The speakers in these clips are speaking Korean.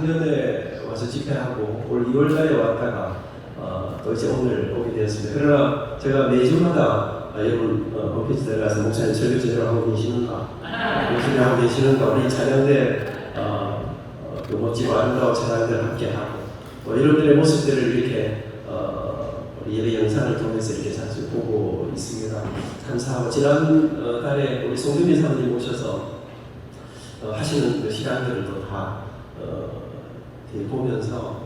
작년에 와서 집회하고 올 2월 달에 왔다가 또 이제 오늘 오게 되었습니다. 그러나 제가 매주마다 여러분 홈페이지 들어가서 목사님 설교 제대로 하고 계시는가, 열심히 하고 계시는가, 우리 찬양대 그 멋지고 아름다운 찬양대를 함께하고 또 여러분들의 모습들을 이렇게 우리 예배 영상을 통해서 이렇게 자주 보고 있습니다. 감사하고 지난 달에 우리 송준미 사모님 오셔서 하시는 그 시간들을 또 다 보면서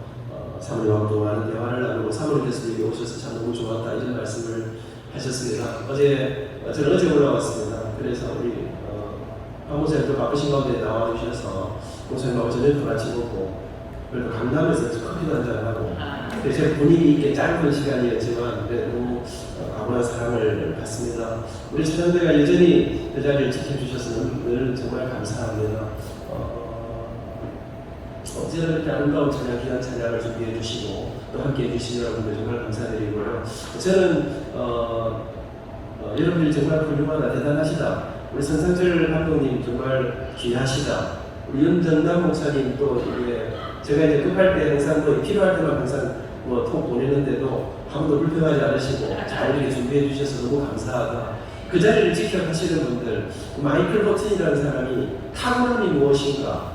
사모님하고 또 많은 대화를 나누고 사모님께서 여기 오셔서 참 너무 좋았다 이런 말씀을 하셨습니다. 저는 어제 올라왔습니다. 그래서 우리 박 목사님도 바쁘신 가운데 나와주셔서 목사님하고 저녁도 같이 먹고 그래도 강남에서 커피도 한잔하고 제 분위기 있게 짧은 시간이었지만 너무 아무런 사랑을 받습니다. 우리 찬양대가 여전히 그 자리를 지켜주셔서 늘 정말 감사합니다. 어제는 이렇게 아름다운 찬양, 귀한 찬양을 준비해 주시고 또 함께 해주신 여러분들 정말 감사드리고요. 저는 여러분들이 정말 훌륭하다, 대단하시다. 우리 선상철 감독님 정말 귀하시다. 우리 윤정남 목사님 또 이게 제가 이제 급할 때 항상 또 필요할 때만 항상 톡 보내는데도 한 번도 불편하지 않으시고 잘 이렇게 준비해 주셔서 너무 감사하다. 그 자리를 지켜가시는 분들, 마이클 호튼이라는 사람이 탁월함이 무엇인가?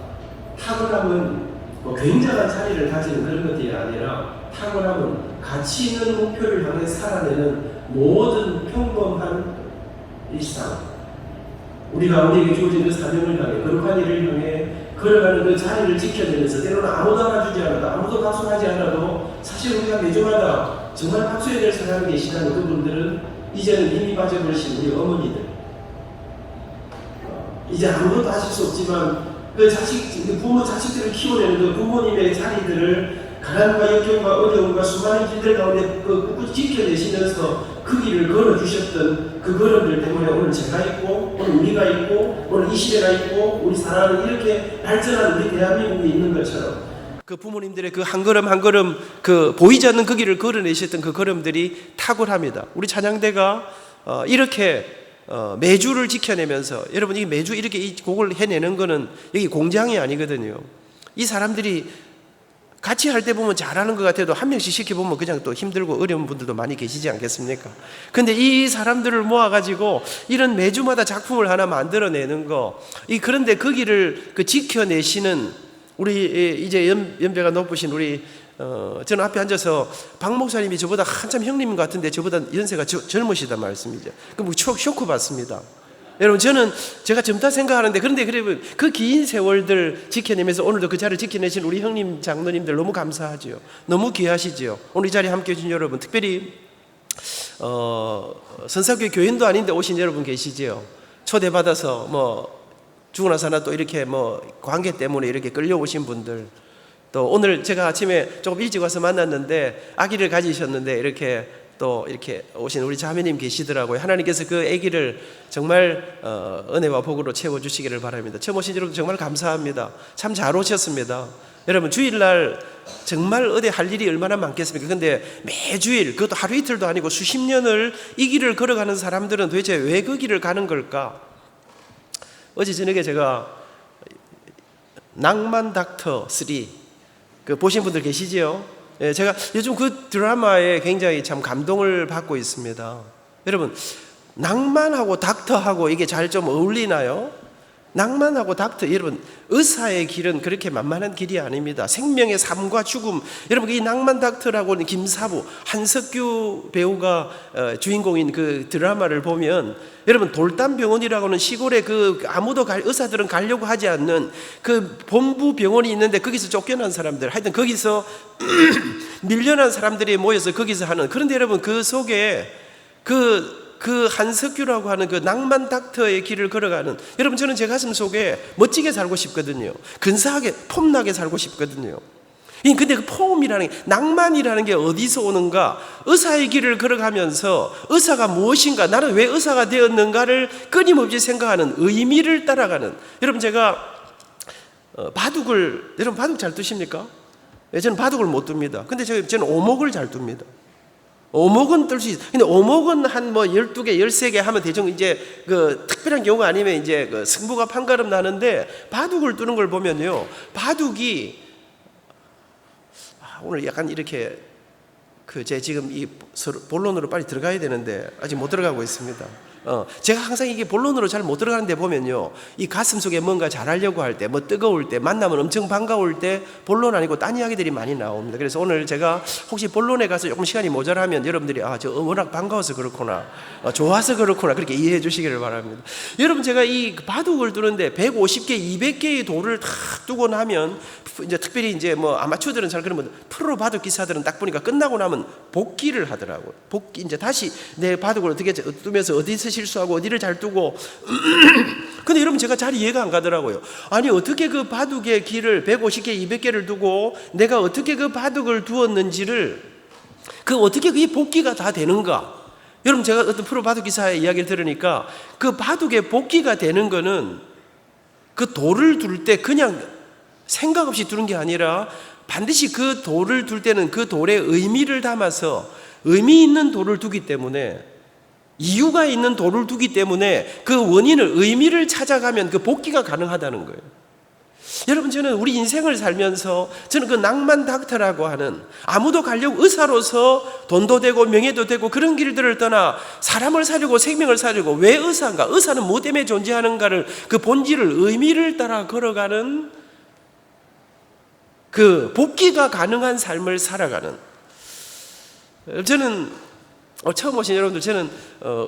탁월함은 굉장한 자리를 가지는 그런 것들이 아니라 탁월함은 가치 있는 목표를 향해 살아내는 모든 평범한 일상, 우리에게 주어진 그 사명을 향해 거룩한 일을 향해 걸어가는 그 자리를 지켜내면서 때로는 아무도 알아주지 않아도 아무도 박수하지 않아도 사실 우리가 매주마다 정말 박수해야 될 사람이 계시다는 그분들은 이제는 힘이 빠져버리신 우리 어머니들, 이제 아무것도 하실 수 없지만 부모 자식들을 키워내는 그 부모님의 자리들을 가난과 역경과 어려움과 수많은 길들 가운데 꿋꿋이 지켜내시면서 그 길을 걸어주셨던 그 걸음들 때문에 오늘 제가 있고 오늘 우리가 있고 오늘 이 시대가 있고 우리 사람은 이렇게 발전한 우리 대한민국이 있는 것처럼 그 부모님들의 그 한 걸음 한 걸음 그 보이지 않는 그 길을 걸어내셨던 그 걸음들이 탁월합니다. 우리 찬양대가 이렇게 매주를 지켜내면서 여러분 이 매주 이렇게 이 곡을 해내는 거는 여기 공장이 아니거든요. 이 사람들이 같이 할 때 보면 잘하는 것 같아도 한 명씩 시켜보면 그냥 또 힘들고 어려운 분들도 많이 계시지 않겠습니까? 근데 이 사람들을 모아가지고 이런 매주마다 작품을 하나 만들어내는 거, 그런데 거기를 지켜내시는 우리 이제 연배가 높으신 우리 저는 앞에 앉아서 박 목사님이 저보다 한참 형님 같은데 저보다 연세가 젊으시단 말씀이죠. 그럼 쇼크 받습니다. 여러분 제가 젊다 생각하는데 그런데 그러면 그 긴 세월들 지켜내면서 오늘도 그 자리를 지켜내신 우리 형님 장로님들 너무 감사하죠. 너무 귀하시죠. 오늘 이 자리에 함께 해주신 여러분, 특별히 선사교회 교인도 아닌데 오신 여러분 계시죠. 초대받아서 죽으나 사나 또 이렇게 관계 때문에 이렇게 끌려오신 분들, 또 오늘 제가 아침에 조금 일찍 와서 만났는데 아기를 가지셨는데 이렇게 오신 우리 자매님 계시더라고요. 하나님께서 그 아기를 정말 은혜와 복으로 채워주시기를 바랍니다. 처음 오신 여러분 정말 감사합니다. 참 잘 오셨습니다. 여러분 주일날 정말 어디 할 일이 얼마나 많겠습니까? 근데 매주일, 그것도 하루 이틀도 아니고 수십 년을 이 길을 걸어가는 사람들은 도대체 왜 그 길을 가는 걸까? 어제 저녁에 제가 낭만 닥터 3 보신 분들 계시지요? 제가 요즘 그 드라마에 굉장히 참 감동을 받고 있습니다. 여러분, 낭만하고 닥터하고 이게 잘 좀 어울리나요? 낭만하고 닥터, 여러분 의사의 길은 그렇게 만만한 길이 아닙니다. 생명의 삶과 죽음. 여러분 이 낭만 닥터라고는 김사부, 한석규 배우가 주인공인 그 드라마를 보면 여러분 돌담병원이라고는 시골에 아무도 의사들은 가려고 하지 않는 그 본부 병원이 있는데 거기서 쫓겨난 사람들, 하여튼 거기서 밀려난 사람들이 모여서 거기서 하는, 그런데 여러분 그 속에 그 한석규라고 하는 그 낭만 닥터의 길을 걸어가는, 여러분 저는 제 가슴 속에 멋지게 살고 싶거든요. 근사하게 폼나게 살고 싶거든요. 근데 그 폼이라는 게, 낭만이라는 게 어디서 오는가? 의사의 길을 걸어가면서 의사가 무엇인가, 나는 왜 의사가 되었는가를 끊임없이 생각하는 의미를 따라가는. 여러분 제가 여러분 바둑 잘 두십니까? 저는 바둑을 못 둡니다. 근데 저는 오목을 잘 둡니다. 오목은 뜰 수 있어요. 근데 오목은 한 12개, 13개 하면 대충 이제 특별한 경우가 아니면 이제 승부가 판가름 나는데, 바둑을 두는 걸 보면요. 바둑이 오늘 약간 이렇게 제 지금 이 본론으로 빨리 들어가야 되는데 아직 못 들어가고 있습니다. 제가 항상 이게 본론으로 잘 못 들어가는데 보면요, 이 가슴 속에 뭔가 잘하려고 할 때, 뭐 뜨거울 때, 만나면 엄청 반가울 때 본론 아니고 딴 이야기들이 많이 나옵니다. 그래서 오늘 제가 혹시 본론에 가서 조금 시간이 모자라면 여러분들이 저 워낙 반가워서 그렇구나, 좋아서 그렇구나, 그렇게 이해해 주시기를 바랍니다. 여러분, 제가 이 바둑을 두는데 150개, 200개의 돌을 탁 두고 나면, 이제 특별히 이제 뭐 아마추어들은 잘 그러면 프로 바둑 기사들은 딱 보니까 끝나고 나면 복기를 하더라고요. 복기, 이제 다시 내 바둑을 어떻게 두면서 어디서 실수하고 어디를 잘 두고. 근데 여러분, 제가 잘 이해가 안 가더라고요. 아니, 어떻게 그 바둑의 길을 150개, 200개를 두고 내가 어떻게 그 바둑을 두었는지를, 어떻게 그게 복기가 다 되는가? 여러분, 제가 어떤 프로 바둑 기사의 이야기를 들으니까 그 바둑의 복기가 되는 거는 그 돌을 둘 때 그냥 생각 없이 두는 게 아니라 반드시 그 돌을 둘 때는 그 돌에 의미를 담아서 의미 있는 돌을 두기 때문에, 이유가 있는 돌을 두기 때문에 그 원인을, 의미를 찾아가면 그 복기가 가능하다는 거예요. 여러분, 저는 우리 인생을 살면서 저는 그 낭만 닥터라고 하는, 아무도 가려고 의사로서 돈도 되고 명예도 되고 그런 길들을 떠나 사람을 살리고 생명을 살리고, 왜 의사인가? 의사는 뭐 때문에 존재하는가를, 그 본질을, 의미를 따라 걸어가는 그 복기가 가능한 삶을 살아가는, 저는 처음 오신 여러분들, 저는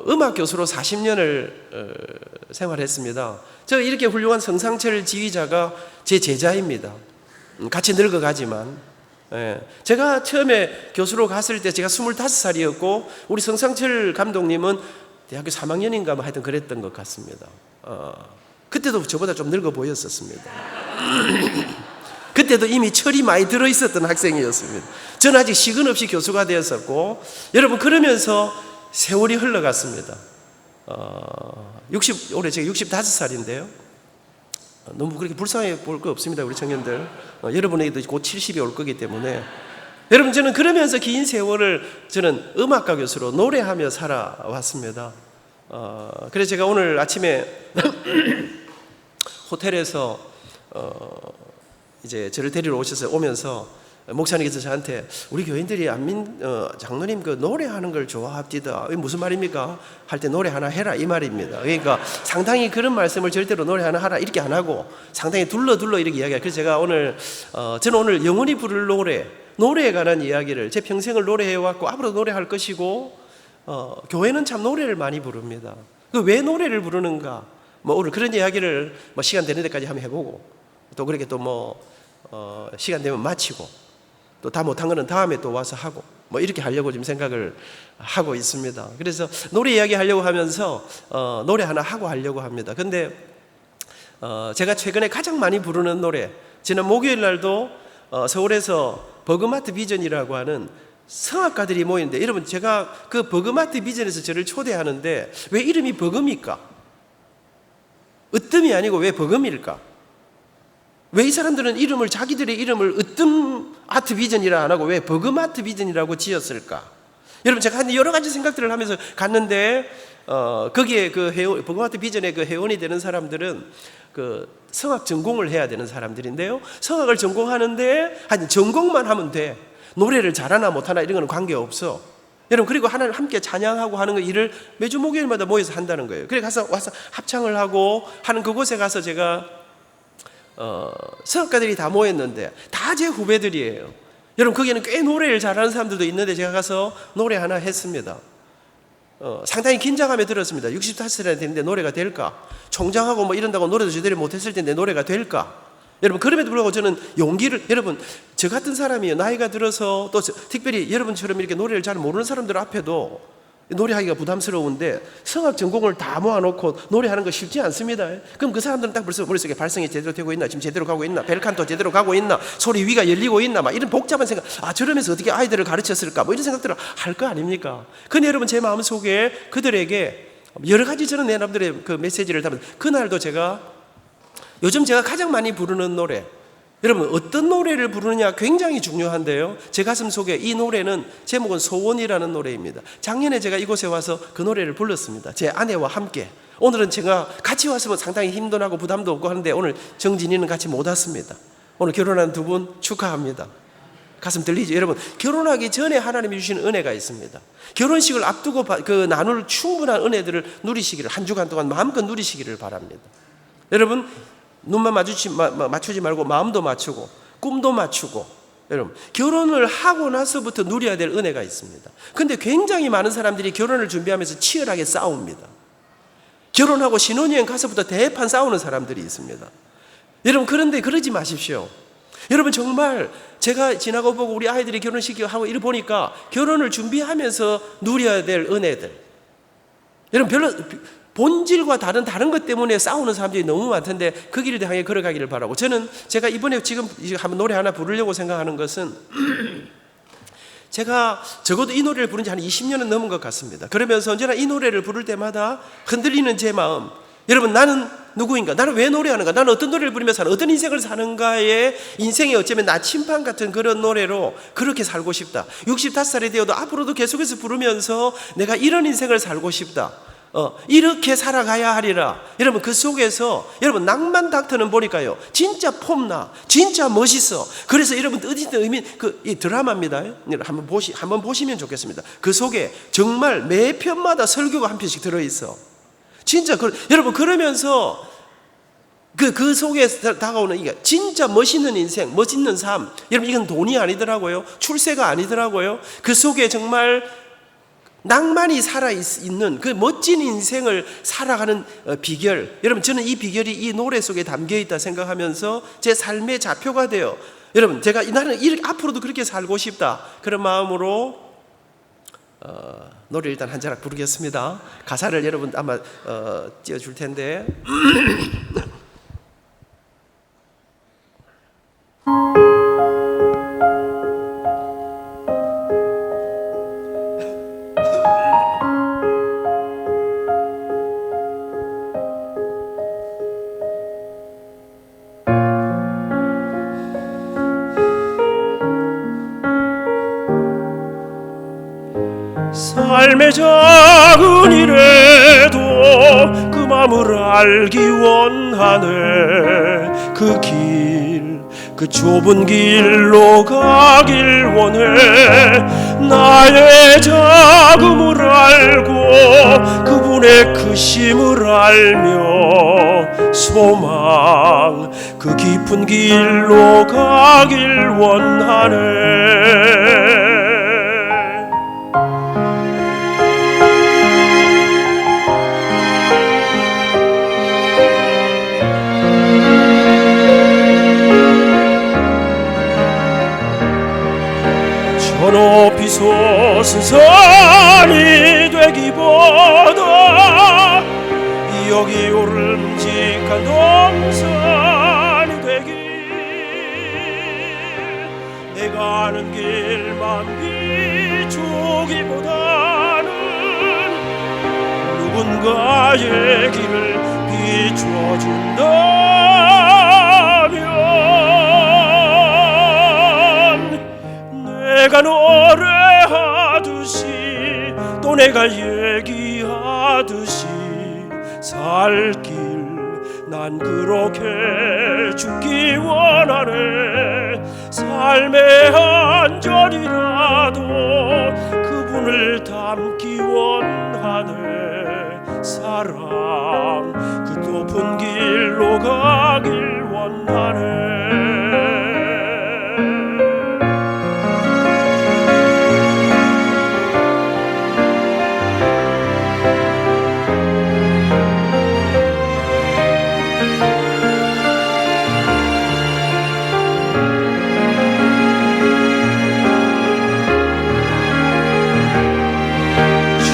음악 교수로 40년을 생활했습니다. 저 이렇게 훌륭한 성상철 지휘자가 제 제자입니다. 같이 늙어가지만. 제가 처음에 교수로 갔을 때 제가 25살이었고 우리 성상철 감독님은 대학교 3학년인가 뭐 하여튼 그랬던 것 같습니다. 그때도 저보다 좀 늙어 보였었습니다. 그때도 이미 철이 많이 들어있었던 학생이었습니다. 저는 아직 시근 없이 교수가 되었었고, 여러분, 그러면서 세월이 흘러갔습니다. 올해 제가 65살인데요. 너무 그렇게 불쌍해 볼 거 없습니다, 우리 청년들. 여러분에게도 곧 70이 올 거기 때문에. 여러분, 저는 그러면서 긴 세월을 저는 음악가 교수로 노래하며 살아왔습니다. 그래서 제가 오늘 아침에 호텔에서 이제 저를 데리러 오면서 목사님께서 저한테 우리 교인들이 장로님 그 노래하는 걸 좋아합디다. 이게 무슨 말입니까? 할 때 노래 하나 해라 이 말입니다. 그러니까 상당히 그런 말씀을 절대로 노래 하나 하라 이렇게 안 하고 상당히 둘러 이렇게 이야기해요. 그래서 제가 저는 오늘 영원히 부를 노래에 관한 이야기를, 제 평생을 노래해왔고 앞으로 노래할 것이고, 교회는 참 노래를 많이 부릅니다. 왜 노래를 부르는가? 오늘 그런 이야기를 시간 되는 데까지 한번 해보고, 또 그렇게 또 시간 되면 마치고, 또 다 못한 거는 다음에 또 와서 하고, 이렇게 하려고 지금 생각을 하고 있습니다. 그래서 노래 이야기 하려고 하면서 노래 하나 하고 하려고 합니다. 근데 제가 최근에 가장 많이 부르는 노래, 지난 목요일 날도 서울에서 버그마트 비전이라고 하는 성악가들이 모이는데, 여러분, 제가 그 버그마트 비전에서 저를 초대하는데 왜 이름이 버금입니까? 으뜸이 아니고 왜 버금일까? 왜 이 사람들은 자기들의 이름을 으뜸 아트 비전이라 안 하고 왜 버금 아트 비전이라고 지었을까? 여러분, 제가 여러 가지 생각들을 하면서 갔는데, 거기에 버금 아트 비전의 그 회원이 되는 사람들은 그 성악 전공을 해야 되는 사람들인데요. 성악을 전공하는데 전공만 하면 돼. 노래를 잘하나 못하나 이런 건 관계없어. 여러분, 그리고 하나님 함께 찬양하고 하는 거 일을 매주 목요일마다 모여서 한다는 거예요. 그래 와서 합창을 하고 하는 그곳에 가서 제가 성악가들이 다 모였는데 다 제 후배들이에요. 여러분, 거기에는 꽤 노래를 잘하는 사람들도 있는데 제가 가서 노래 하나 했습니다. 상당히 긴장감에 들었습니다. 65살이나 됐는데 노래가 될까? 총장하고 이런다고 노래도 제대로 못했을 텐데 노래가 될까? 여러분, 그럼에도 불구하고 저는 용기를, 여러분, 저 같은 사람이요, 나이가 들어서 또 특별히 여러분처럼 이렇게 노래를 잘 모르는 사람들 앞에도 노래하기가 부담스러운데 성악 전공을 다 모아놓고 노래하는 거 쉽지 않습니다. 그럼 그 사람들은 딱 벌써 머릿속에 발성이 제대로 되고 있나, 지금 제대로 가고 있나, 벨칸토 제대로 가고 있나, 소리 위가 열리고 있나, 이런 복잡한 생각, 저러면서 어떻게 아이들을 가르쳤을까, 이런 생각들을 할 거 아닙니까? 근데 여러분, 제 마음속에 그들에게 여러 가지 저는 내 남들의 그 메시지를 담은, 그날도 요즘 제가 가장 많이 부르는 노래, 여러분, 어떤 노래를 부르느냐 굉장히 중요한데요, 제 가슴 속에 이 노래는 제목은 소원이라는 노래입니다. 작년에 제가 이곳에 와서 그 노래를 불렀습니다. 제 아내와 함께. 오늘은 제가 같이 왔으면 상당히 힘도 나고 부담도 없고 하는데 오늘 정진이는 같이 못 왔습니다. 오늘 결혼한 두 분 축하합니다. 가슴 들리죠? 여러분, 결혼하기 전에 하나님이 주시는 은혜가 있습니다. 결혼식을 앞두고 나눌 충분한 은혜들을 누리시기를, 한 주간 동안 마음껏 누리시기를 바랍니다. 여러분, 눈만 맞추지 말고 마음도 맞추고 꿈도 맞추고, 여러분, 결혼을 하고 나서부터 누려야 될 은혜가 있습니다. 근데 굉장히 많은 사람들이 결혼을 준비하면서 치열하게 싸웁니다. 결혼하고 신혼여행 가서부터 대판 싸우는 사람들이 있습니다. 여러분, 그런데 그러지 마십시오. 여러분, 정말 제가 지나고 보고 우리 아이들이 결혼식하고 이를 보니까 결혼을 준비하면서 누려야 될 은혜들, 여러분, 별로 본질과 다른 것 때문에 싸우는 사람들이 너무 많던데 그 길을 향해 걸어가기를 바라고, 제가 이번에 지금 한번 노래 하나 부르려고 생각하는 것은 제가 적어도 이 노래를 부른 지 한 20년은 넘은 것 같습니다. 그러면서 언제나 이 노래를 부를 때마다 흔들리는 제 마음, 여러분, 나는 누구인가? 나는 왜 노래하는가? 나는 어떤 노래를 부르면서 어떤 인생을 사는가의 인생의 어쩌면 나침반 같은 그런 노래로 그렇게 살고 싶다. 65살이 되어도 앞으로도 계속해서 부르면서 내가 이런 인생을 살고 싶다. 이렇게 살아가야 하리라. 여러분, 그 속에서 여러분, 낭만 닥터는 보니까요, 진짜 폼나, 진짜 멋있어. 그래서 여러분, 어디든 의미, 이 드라마입니다. 한번 보시면 좋겠습니다. 그 속에 정말 매 편마다 설교가 한 편씩 들어있어. 진짜 여러분, 그러면서 그 속에 다가오는 이게 진짜 멋있는 인생, 멋있는 삶. 여러분, 이건 돈이 아니더라고요. 출세가 아니더라고요. 그 속에 정말 낭만이 살아있는 그 멋진 인생을 살아가는 비결, 여러분, 저는 이 비결이 이 노래 속에 담겨있다 생각하면서 제 삶의 좌표가 돼요. 여러분, 나는 앞으로도 그렇게 살고 싶다, 그런 마음으로 노래 일단 한 자락 부르겠습니다. 가사를 여러분 아마 띄워줄 텐데 삶의 작은 일에도 그 마음을 알기 원하네. 그 좁은 길로 가길 원해. 나의 자금을 알고 그분의 크심을 알며 소망 그 깊은 길로 가길 원하네. 높이 솟은 산이 되기보다 여기 오름직한 동산이 되길. 내가 아는 길만 비추기보다는 누군가의 길을 비춰준다면 내가 노래하듯이 또 내가 얘기하듯이 살 길 난 그렇게 죽기 원하네. 삶의 한 절이라도 그분을 담기 원하네. 사랑 그 높은 길로 가길 원하네.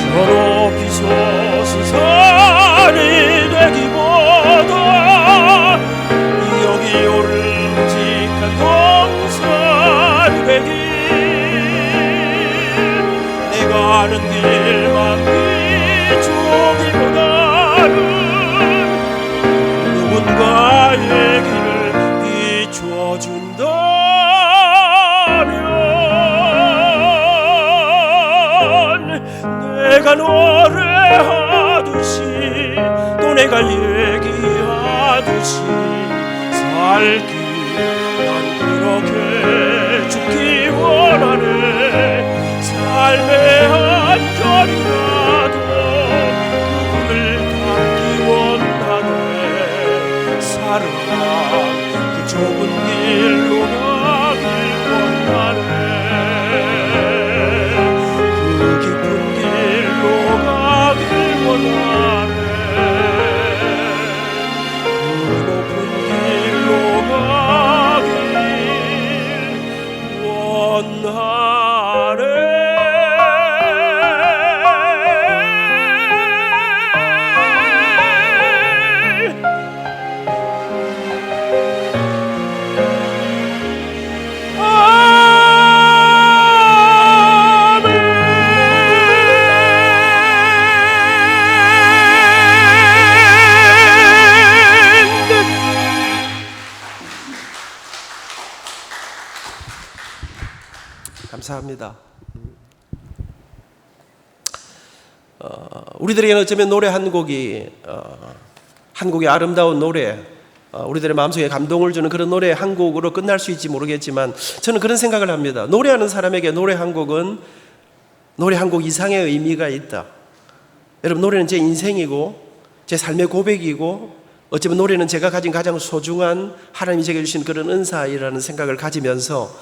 높이 솟은 산이 되기보다 여기 오름직한 동산이 되길. 내가 아는 길만 비추기보다는 누군가의 길을 비춰준다면 내가 노래하듯이 또 내가 얘기하듯이 살 길 난 그렇게 죽기 원하네. 삶의 한절이라도 그분을 닮기 원하네. 사랑아 그 좁은 길로 가길 원하네. 그 깊은 길로 가길 원하네. 그 높은 길로 가길 원하네. 감사합니다. 우리들에게는 어쩌면 노래 한 곡이 한국의 아름다운 노래, 우리들의 마음속에 감동을 주는 그런 노래 한 곡으로 끝날 수 있지 모르겠지만 저는 그런 생각을 합니다. 노래하는 사람에게 노래 한 곡은 노래 한 곡 이상의 의미가 있다. 여러분, 노래는 제 인생이고 제 삶의 고백이고 어쩌면 노래는 제가 가진 가장 소중한 하나님이 제게 주신 그런 은사이라는 생각을 가지면서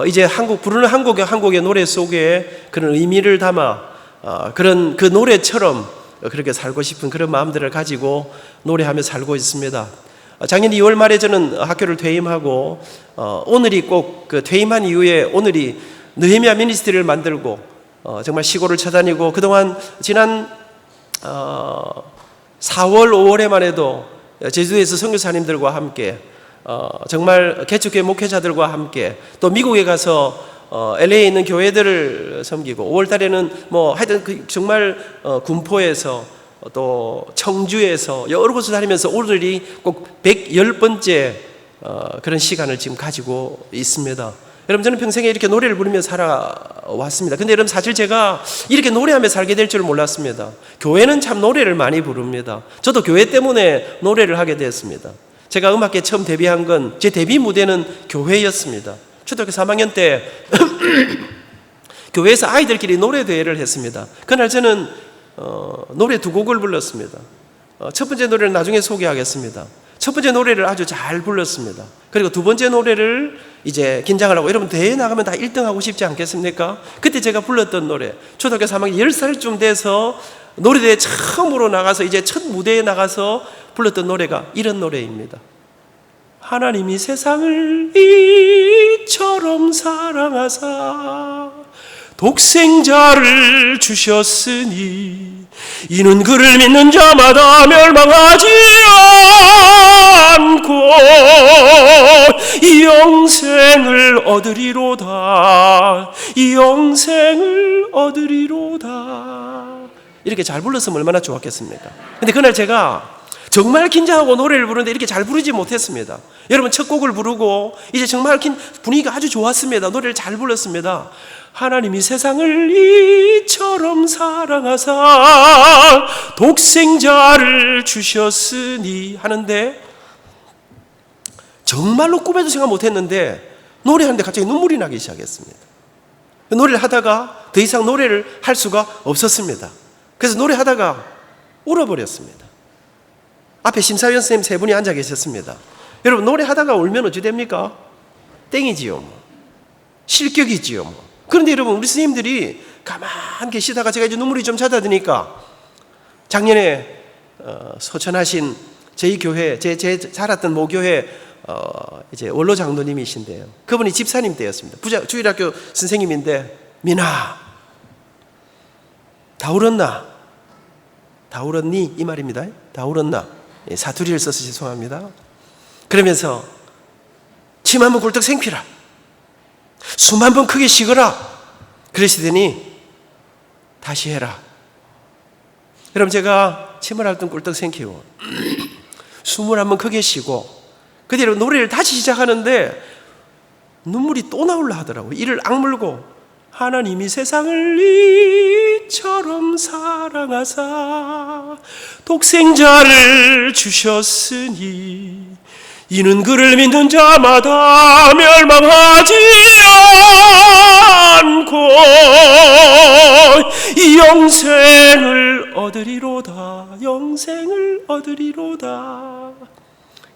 이제 부르는 한 곡의 노래 속에 그런 의미를 담아 그런 그 노래처럼 그렇게 살고 싶은 그런 마음들을 가지고 노래하며 살고 있습니다. 작년 2월 말에 저는 학교를 퇴임하고 오늘이 꼭 그 퇴임한 이후에 오늘이 느헤미야 미니스트리를 만들고 정말 시골을 쳐다니고 그동안 지난 4월 5월에만 해도 제주도에서 선교사님들과 함께 정말 개척교회 목회자들과 함께 또 미국에 가서 LA에 있는 교회들을 섬기고 5월 달에는 뭐 하여튼 정말 군포에서 또 청주에서 여러 곳을 다니면서 오늘이 꼭 110번째 그런 시간을 지금 가지고 있습니다. 여러분, 저는 평생에 이렇게 노래를 부르며 살아왔습니다. 근데 여러분, 사실 제가 이렇게 노래하며 살게 될 줄 몰랐습니다. 교회는 참 노래를 많이 부릅니다. 저도 교회 때문에 노래를 하게 되었습니다. 제가 음악계 처음 데뷔한 건 제 데뷔 무대는 교회였습니다. 초등학교 3학년 때 교회에서 아이들끼리 노래 대회를 했습니다. 그날 저는 노래 2곡을 불렀습니다. 첫 번째 노래를 나중에 소개하겠습니다. 첫 번째 노래를 아주 잘 불렀습니다. 그리고 두 번째 노래를 이제 긴장을 하고, 여러분 대회 나가면 다 1등 하고 싶지 않겠습니까? 그때 제가 불렀던 노래, 초등학교 3학년 10살쯤 돼서 노래대회 처음으로 나가서 이제 첫 무대에 나가서 불렀던 노래가 이런 노래입니다. 하나님이 세상을 이처럼 사랑하사 독생자를 주셨으니 이는 그를 믿는 자마다 멸망하지 않고 이 영생을 얻으리로다. 이 영생을 얻으리로다. 이렇게 잘 불렀으면 얼마나 좋았겠습니까? 근데 그날 제가 정말 긴장하고 노래를 부르는데 이렇게 잘 부르지 못했습니다. 여러분, 첫 곡을 부르고 이제 정말 분위기가 아주 좋았습니다. 노래를 잘 불렀습니다. 하나님이 세상을 이처럼 사랑하사 독생자를 주셨으니 하는데 정말로 꿈에도 생각 못했는데 노래하는데 갑자기 눈물이 나기 시작했습니다. 노래를 하다가 더 이상 노래를 할 수가 없었습니다. 그래서 노래하다가 울어버렸습니다. 앞에 심사위원 선생님 3분이 앉아 계셨습니다. 여러분, 노래하다가 울면 어찌 됩니까? 땡이지요. 실격이지요. 그런데 여러분, 우리 스님들이 가만 계시다가 제가 이제 눈물이 좀 잦아드니까 작년에 소천하신 저희 교회, 제 자랐던 모교회 이제 원로 장로님이신데요. 그분이 집사님 때였습니다. 주일학교 선생님인데, 민아, 다 울었나? 다 울었니? 이 말입니다. 다 울었나? 사투리를 써서 죄송합니다. 그러면서 침 한 번 굴떡 생피라. 숨 한 번 크게 쉬거라. 그러시더니 다시 해라. 여러분, 제가 침을 할 땐 꿀떡 생기고 숨을 한 번 크게 쉬고 그때 여러분 노래를 다시 시작하는데 눈물이 또 나올라 하더라고요. 이를 악물고 하나님이 세상을 이처럼 사랑하사 독생자를 주셨으니 이는 그를 믿는 자마다 멸망하지 않고 영생을 얻으리로다. 영생을 얻으리로다.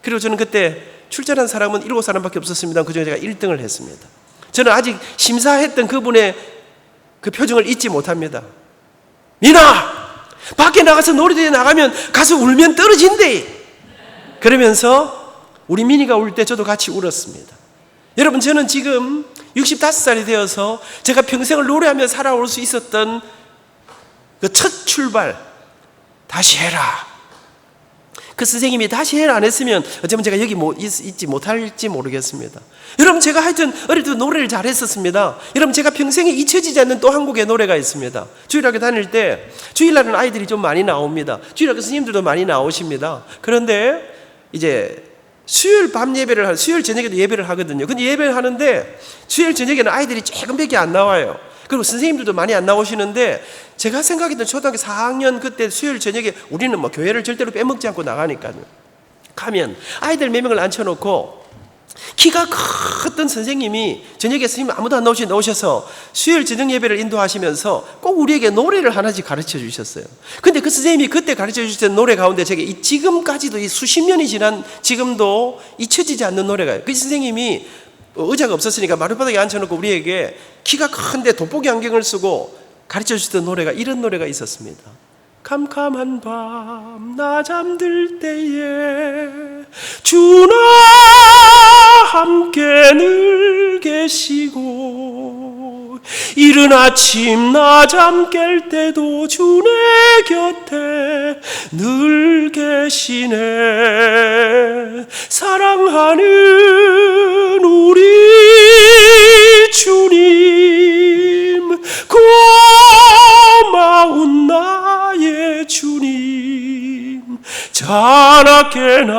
그리고 저는 그때 출전한 사람은 7사람밖에 없었습니다. 그중에 제가 1등을 했습니다. 저는 아직 심사했던 그분의 그 표정을 잊지 못합니다. 민아, 밖에 나가서 놀이터에 나가면 가서 울면 떨어진대. 그러면서 우리 민이가 울 때 저도 같이 울었습니다. 여러분, 저는 지금 65살이 되어서 제가 평생을 노래하며 살아올 수 있었던 그 첫 출발, 다시 해라. 그 선생님이 다시 해라 안 했으면 어쩌면 제가 여기 있지 못할지 모르겠습니다. 여러분, 제가 하여튼 어릴 때 노래를 잘했었습니다. 여러분, 제가 평생에 잊혀지지 않는 또 한 곡의 노래가 있습니다. 주일학교 다닐 때 주일날은 아이들이 좀 많이 나옵니다. 주일학교 스님들도 많이 나오십니다. 그런데 이제 수요일 밤 예배를 수요일 저녁에도 예배를 하거든요. 근데 예배를 하는데 수요일 저녁에는 아이들이 조금밖에 안 나와요. 그리고 선생님들도 많이 안 나오시는데 제가 생각했던 초등학교 4학년 그때 수요일 저녁에 우리는 뭐 교회를 절대로 빼먹지 않고 나가니까요. 가면 아이들 몇 명을 앉혀놓고 키가 컸던 선생님이 저녁에 선생님 아무도 안 나오셔서 수요일 저녁 예배를 인도하시면서 꼭 우리에게 노래를 하나씩 가르쳐 주셨어요. 근데 그 선생님이 그때 가르쳐 주셨던 노래 가운데 제게 지금까지도 이 수십 년이 지난 지금도 잊혀지지 않는 노래가 그 선생님이 의자가 없었으니까 마룻바닥에 앉혀놓고 우리에게 키가 큰데 돋보기 안경을 쓰고 가르쳐 주셨던 노래가 이런 노래가 있었습니다. 캄캄한 밤 나 잠들 때에 주나 함께 늘 계시고 이른 아침 나 잠 깰 때도 주내 곁에 늘 계시네. 사랑하는 우리 주님, 고마운 나의 주님, 자나깨나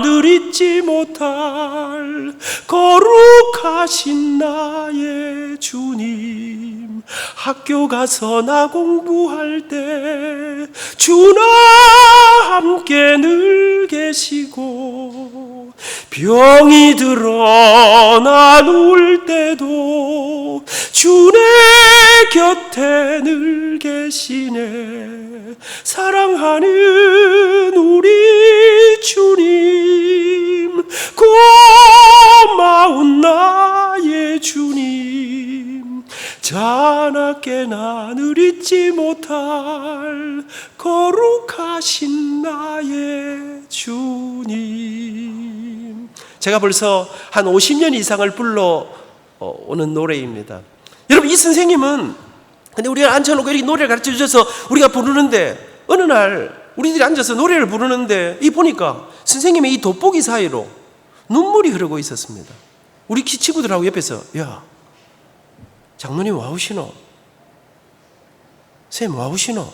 늘 잊지 못할 거룩하신 나의 주님. 학교 가서 나 공부할 때 주나 함께 늘 계시고 병이 들어 나 누울 때도 주내 곁에 늘 계시네. 사랑하는 우리 주님, 고마운 나의 주님, 자나깨나 늘 잊지 못할 거룩하신 나의 주님. 제가 벌써 한 50년 이상을 불러오는 노래입니다. 여러분, 이 선생님은 근데 우리가 앉혀놓고 이렇게 노래를 가르쳐 주셔서 우리가 부르는데 어느 날 우리들이 앉아서 노래를 부르는데 이 보니까 선생님의 이 돋보기 사이로 눈물이 흐르고 있었습니다. 우리 친구들하고 옆에서 야, 장로님 와 오시노? 선생님 와 오시노?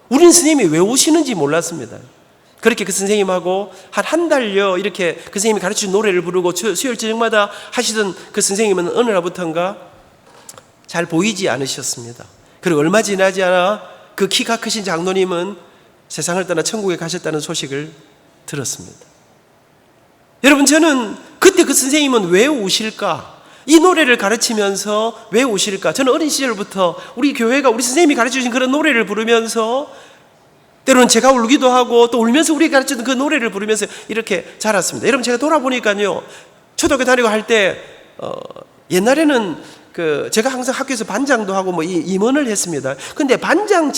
우린 선생님이 왜 오시는지 몰랐습니다. 그렇게 그 선생님하고 한 달여 이렇게 그 선생님이 가르쳐준 노래를 부르고 수요일 저녁마다 하시던 그 선생님은 어느 날부터인가 잘 보이지 않으셨습니다. 그리고 얼마 지나지 않아 그 키가 크신 장로님은 세상을 떠나 천국에 가셨다는 소식을 들었습니다. 여러분, 저는 그때 그 선생님은 왜 오실까? 이 노래를 가르치면서 왜 오실까? 저는 어린 시절부터 우리 교회가 우리 선생님이 가르쳐주신 그런 노래를 부르면서 때로는 제가 울기도 하고 또 울면서 우리 가르쳐준 그 노래를 부르면서 이렇게 자랐습니다. 여러분, 제가 돌아보니까요, 초등학교 다니고 할 때 옛날에는 제가 항상 학교에서 반장도 하고 뭐 임원을 했습니다. 근데 반장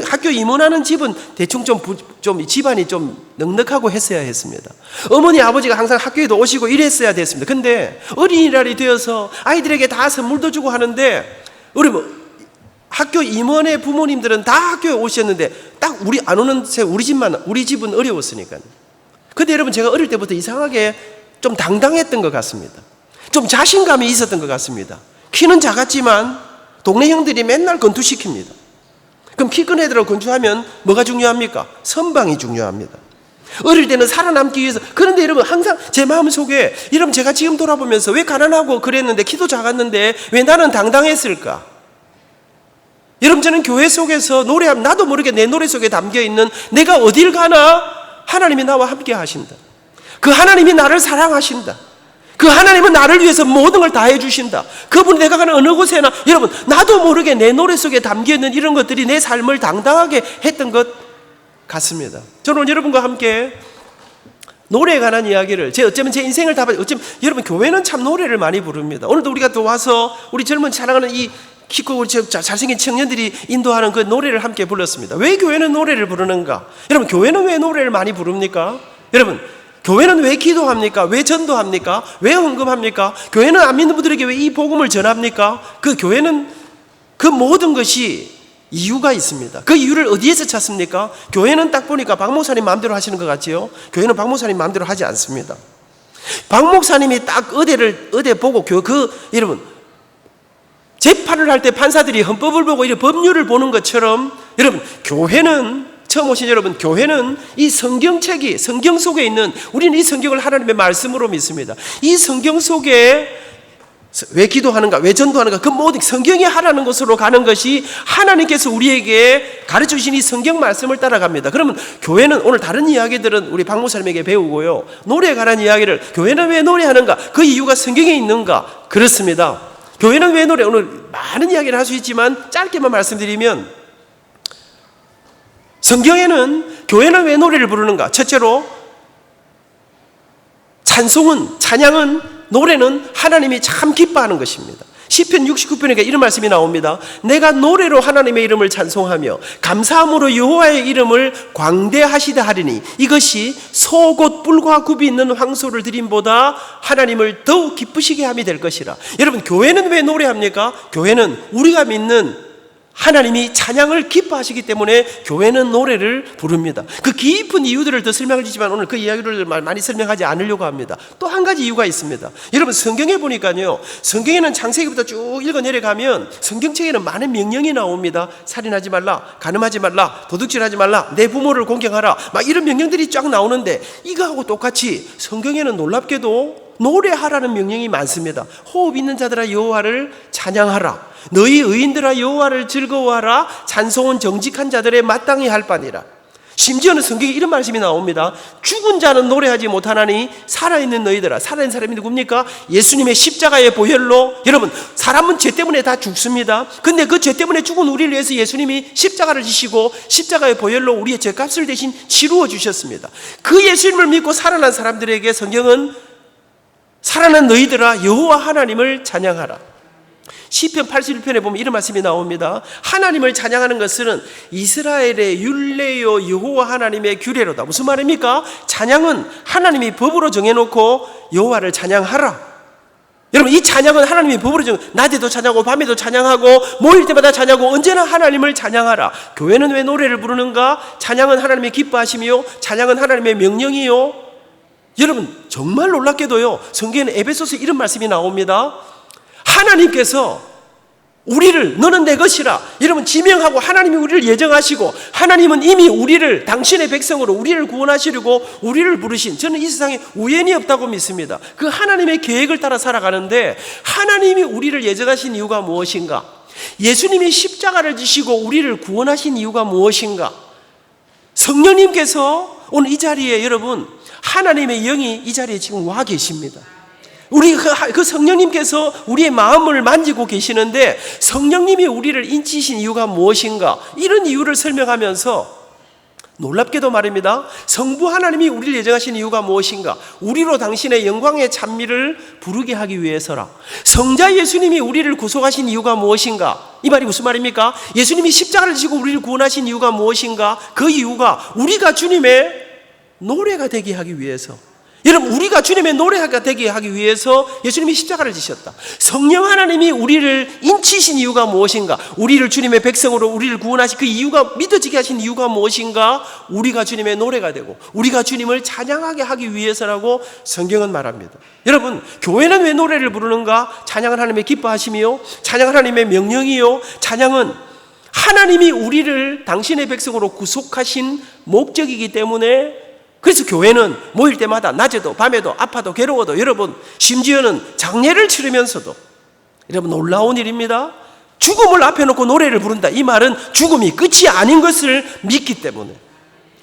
학교 임원하는 집은 대충 좀 집안이 좀 넉넉하고 했어야 했습니다. 어머니 아버지가 항상 학교에도 오시고 이랬어야 됐습니다. 근데 어린이날이 되어서 아이들에게 다 선물도 주고 하는데 우리 학교 임원의 부모님들은 다 학교에 오셨는데 딱 우리 안 오는 우리 집은 어려웠으니까요. 근데 여러분, 제가 어릴 때부터 이상하게 좀 당당했던 것 같습니다. 좀 자신감이 있었던 것 같습니다. 키는 작았지만 동네 형들이 맨날 건투시킵니다. 그럼 키 큰 애들하고 건투하면 뭐가 중요합니까? 선방이 중요합니다. 어릴 때는 살아남기 위해서. 그런데 여러분, 항상 제 마음속에 여러분, 제가 지금 돌아보면서 왜 가난하고 그랬는데 키도 작았는데 왜 나는 당당했을까? 여러분, 저는 교회 속에서 노래하면 나도 모르게 내 노래 속에 담겨있는 내가 어딜 가나 하나님이 나와 함께 하신다. 그 그 하나님이 나를 사랑하신다. 그 하나님은 나를 위해서 모든 걸 다 해주신다. 그분이 내가 가는 어느 곳에나, 여러분, 나도 모르게 내 노래 속에 담겨있는 이런 것들이 내 삶을 당당하게 했던 것 같습니다. 저는 오늘 여러분과 함께 노래에 관한 이야기를, 어쩌면 제 인생을 다 어쩌면 여러분, 교회는 참 노래를 많이 부릅니다. 오늘도 우리가 또 와서 우리 젊은 사랑하는 이 키 크고 잘생긴 청년들이 인도하는 그 노래를 함께 불렀습니다. 왜 교회는 노래를 부르는가? 여러분, 교회는 왜 노래를 많이 부릅니까? 여러분, 교회는 왜 기도합니까? 왜 전도합니까? 왜 헌금합니까? 교회는 안 믿는 분들에게 왜 이 복음을 전합니까? 그 교회는 그 모든 것이 이유가 있습니다. 그 이유를 어디에서 찾습니까? 교회는 딱 보니까 박 목사님 마음대로 하시는 것 같지요? 교회는 박 목사님 마음대로 하지 않습니다. 박 목사님이 딱 의대 보고 여러분, 재판을 할 때 판사들이 헌법을 보고 이 법률을 보는 것처럼, 여러분, 교회는, 처음 오신 여러분, 교회는 이 성경책이, 성경 속에 있는, 우리는 이 성경을 하나님의 말씀으로 믿습니다. 이 성경 속에 왜 기도하는가, 왜 전도하는가, 그 모든 성경이 하라는 것으로 가는 것이 하나님께서 우리에게 가르쳐주신 이 성경 말씀을 따라갑니다. 그러면 교회는, 오늘 다른 이야기들은 우리 박 목사님에게 배우고요, 노래에 관한 이야기를, 교회는 왜 노래하는가, 그 이유가 성경에 있는가? 그렇습니다. 교회는 왜 노래, 오늘 많은 이야기를 할 수 있지만 짧게만 말씀드리면, 성경에는 교회는 왜 노래를 부르는가? 첫째로 찬양은, 노래는 하나님이 참 기뻐하는 것입니다. 시편 69편에 이런 말씀이 나옵니다. 내가 노래로 하나님의 이름을 찬송하며 감사함으로 여호와의 이름을 광대하시다 하리니 이것이 소 곧 뿔과 굽이 있는 황소를 드림보다 하나님을 더욱 기쁘시게 함이 될 것이라. 여러분, 교회는 왜 노래합니까? 교회는 우리가 믿는 하나님이 찬양을 기뻐하시기 때문에 교회는 노래를 부릅니다. 그 깊은 이유들을 더 설명을 주지만 오늘 그 이야기를 많이 설명하지 않으려고 합니다. 또 한 가지 이유가 있습니다. 여러분, 성경에 보니까요, 성경에는 창세기부터 쭉 읽어 내려가면 성경책에는 많은 명령이 나옵니다. 살인하지 말라, 간음하지 말라, 도둑질하지 말라, 내 부모를 공경하라, 막 이런 명령들이 쫙 나오는데, 이거하고 똑같이 성경에는 놀랍게도 노래하라는 명령이 많습니다. 호흡 있는 자들아 여호와를 찬양하라, 너희 의인들아 여호와를 즐거워하라, 찬송은 정직한 자들의 마땅히 할 바니라. 심지어는 성경에 이런 말씀이 나옵니다. 죽은 자는 노래하지 못하나니 살아있는 너희들아. 살아있는 사람이 누굽니까? 예수님의 십자가의 보혈로. 여러분, 사람은 죄 때문에 다 죽습니다. 근데 그 죄 때문에 죽은 우리를 위해서 예수님이 십자가를 지시고 십자가의 보혈로 우리의 죄값을 대신 치루어 주셨습니다. 그 예수님을 믿고 살아난 사람들에게 성경은 살아난 너희들아 여호와 하나님을 찬양하라. 시편 81편에 보면 이런 말씀이 나옵니다. 하나님을 찬양하는 것은 이스라엘의 율례요 여호와 하나님의 규례로다. 무슨 말입니까? 찬양은 하나님이 법으로 정해놓고 여호와를 찬양하라. 여러분, 이 찬양은 하나님이 법으로 낮에도 찬양하고 밤에도 찬양하고 모일 때마다 찬양하고 언제나 하나님을 찬양하라. 교회는 왜 노래를 부르는가? 찬양은 하나님의 기뻐하심이요, 찬양은 하나님의 명령이요. 여러분, 정말 놀랍게도요, 성경에는 에베소서 이런 말씀이 나옵니다. 하나님께서 우리를, 너는 내 것이라, 여러분, 지명하고 하나님이 우리를 예정하시고 하나님은 이미 우리를 당신의 백성으로 우리를 구원하시려고 우리를 부르신, 저는 이 세상에 우연이 없다고 믿습니다. 그 하나님의 계획을 따라 살아가는데, 하나님이 우리를 예정하신 이유가 무엇인가? 예수님이 십자가를 지시고 우리를 구원하신 이유가 무엇인가? 성령님께서 오늘 이 자리에, 여러분, 하나님의 영이 이 자리에 지금 와 계십니다. 우리 그 성령님께서 우리의 마음을 만지고 계시는데, 성령님이 우리를 인치신 이유가 무엇인가? 이런 이유를 설명하면서 놀랍게도 말입니다. 성부 하나님이 우리를 예정하신 이유가 무엇인가? 우리로 당신의 영광의 찬미를 부르게 하기 위해서라. 성자 예수님이 우리를 구속하신 이유가 무엇인가? 이 말이 무슨 말입니까? 예수님이 십자가를 지고 우리를 구원하신 이유가 무엇인가? 그 이유가 우리가 주님의 노래가 되게 하기 위해서. 여러분, 우리가 주님의 노래가 되게 하기 위해서 예수님이 십자가를 지셨다. 성령 하나님이 우리를 인치신 이유가 무엇인가? 우리를 주님의 백성으로 우리를 구원하신 그 이유가, 믿어지게 하신 이유가 무엇인가? 우리가 주님의 노래가 되고 우리가 주님을 찬양하게 하기 위해서라고 성경은 말합니다. 여러분, 교회는 왜 노래를 부르는가? 찬양은 하나님의 기뻐하심이요, 찬양은 하나님의 명령이요, 찬양은 하나님이 우리를 당신의 백성으로 구속하신 목적이기 때문에, 그래서 교회는 모일 때마다 낮에도 밤에도 아파도 괴로워도, 여러분, 심지어는 장례를 치르면서도, 여러분, 놀라운 일입니다. 죽음을 앞에 놓고 노래를 부른다. 이 말은 죽음이 끝이 아닌 것을 믿기 때문에,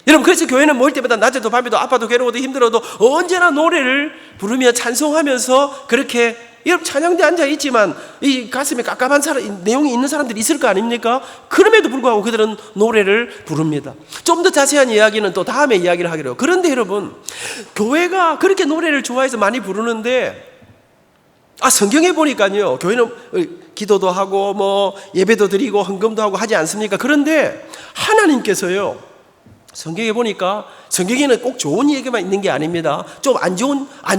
여러분, 그래서 교회는 모일 때마다 낮에도 밤에도 아파도 괴로워도 힘들어도 언제나 노래를 부르며 찬송하면서 그렇게, 여러분 찬양대 앉아 있지만 이 가슴에 깝깝한 내용이 있는 사람들이 있을 거 아닙니까? 그럼에도 불구하고 그들은 노래를 부릅니다. 좀 더 자세한 이야기는 또 다음에 이야기를 하기로 해요. 그런데 여러분, 교회가 그렇게 노래를 좋아해서 많이 부르는데, 성경에 보니까요, 교회는 기도도 하고 뭐 예배도 드리고 헌금도 하고 하지 않습니까? 그런데 하나님께서요, 성경에 보니까, 성경에는 꼭 좋은 얘기만 있는 게 아닙니다. 좀 안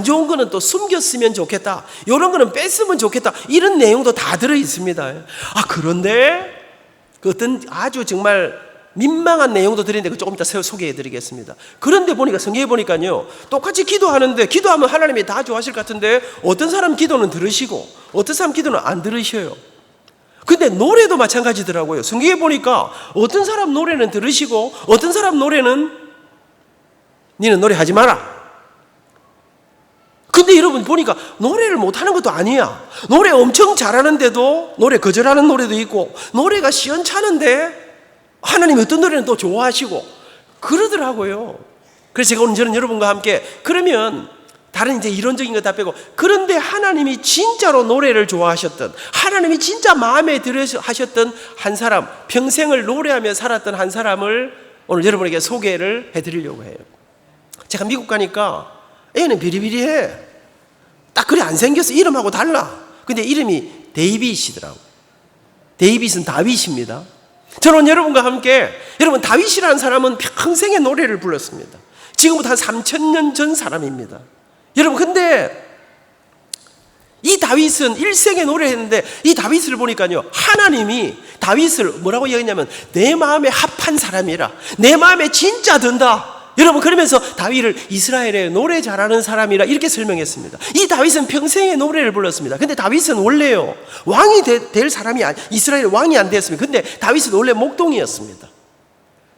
좋은 거는 또 숨겼으면 좋겠다, 이런 거는 뺐으면 좋겠다, 이런 내용도 다 들어 있습니다. 그런데 그 어떤 아주 정말 민망한 내용도 드리는데 조금 이따 소개해 드리겠습니다. 그런데 보니까, 성경에 보니까요, 똑같이 기도하는데, 기도하면 하나님이 다 좋아하실 것 같은데 어떤 사람 기도는 들으시고 어떤 사람 기도는 안 들으셔요. 근데 노래도 마찬가지더라고요. 성경에 보니까 어떤 사람 노래는 들으시고 어떤 사람 노래는 니는 노래하지 마라. 근데 여러분 보니까 노래를 못하는 것도 아니야. 노래 엄청 잘하는데도 노래 거절하는 노래도 있고, 노래가 시원찮은데 하나님이 어떤 노래는 또 좋아하시고 그러더라고요. 그래서 제가 오늘 저는 여러분과 함께, 그러면 다른 이제 이론적인 거 다 빼고, 그런데 하나님이 진짜로 노래를 좋아하셨던, 하나님이 진짜 마음에 들어 하셨던 한 사람, 평생을 노래하며 살았던 한 사람을 오늘 여러분에게 소개를 해드리려고 해요. 제가 미국 가니까 애는 비리비리해. 딱 그래 안 생겼어. 이름하고 달라. 근데 이름이 데이빗이더라고. 데이빗은 다윗입니다. 저는 여러분과 함께, 여러분 다윗이라는 사람은 평생의 노래를 불렀습니다. 지금부터 한 3000년 전 사람입니다. 여러분, 근데 이 다윗은 일생에 노래했는데, 이 다윗을 보니까요, 하나님이 다윗을 뭐라고 얘기했냐면 내 마음에 합한 사람이라, 내 마음에 진짜 든다. 여러분, 그러면서 다윗을 이스라엘의 노래 잘하는 사람이라 이렇게 설명했습니다. 이 다윗은 평생의 노래를 불렀습니다. 근데 다윗은 원래요, 왕이 될 사람이 이스라엘 왕이 안 됐습니다. 근데 다윗은 원래 목동이었습니다.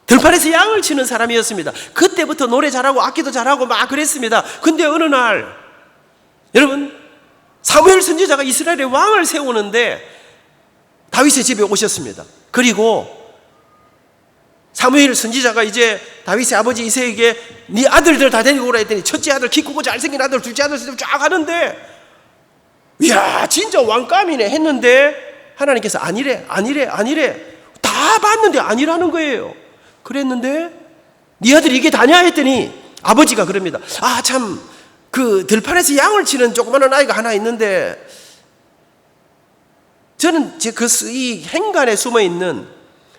들판에서 양을 치는 사람이었습니다. 그때부터 노래 잘하고 악기도 잘하고 막 그랬습니다. 근데 어느 날, 여러분, 사무엘 선지자가 이스라엘의 왕을 세우는데 다윗의 집에 오셨습니다. 그리고 사무엘 선지자가 이제 다윗의 아버지 이새에게 네 아들들 다 데리고 오라 했더니, 첫째 아들 키 크고 잘생긴 아들, 둘째 아들 쫙 하는데, 이야 진짜 왕감이네 했는데, 하나님께서 아니래 다 봤는데 아니라는 거예요. 그랬는데 네 아들이 이게 다냐 했더니 아버지가 그럽니다. 참, 그 들판에서 양을 치는 조그마한 아이가 하나 있는데, 저는 이 행간에 숨어 있는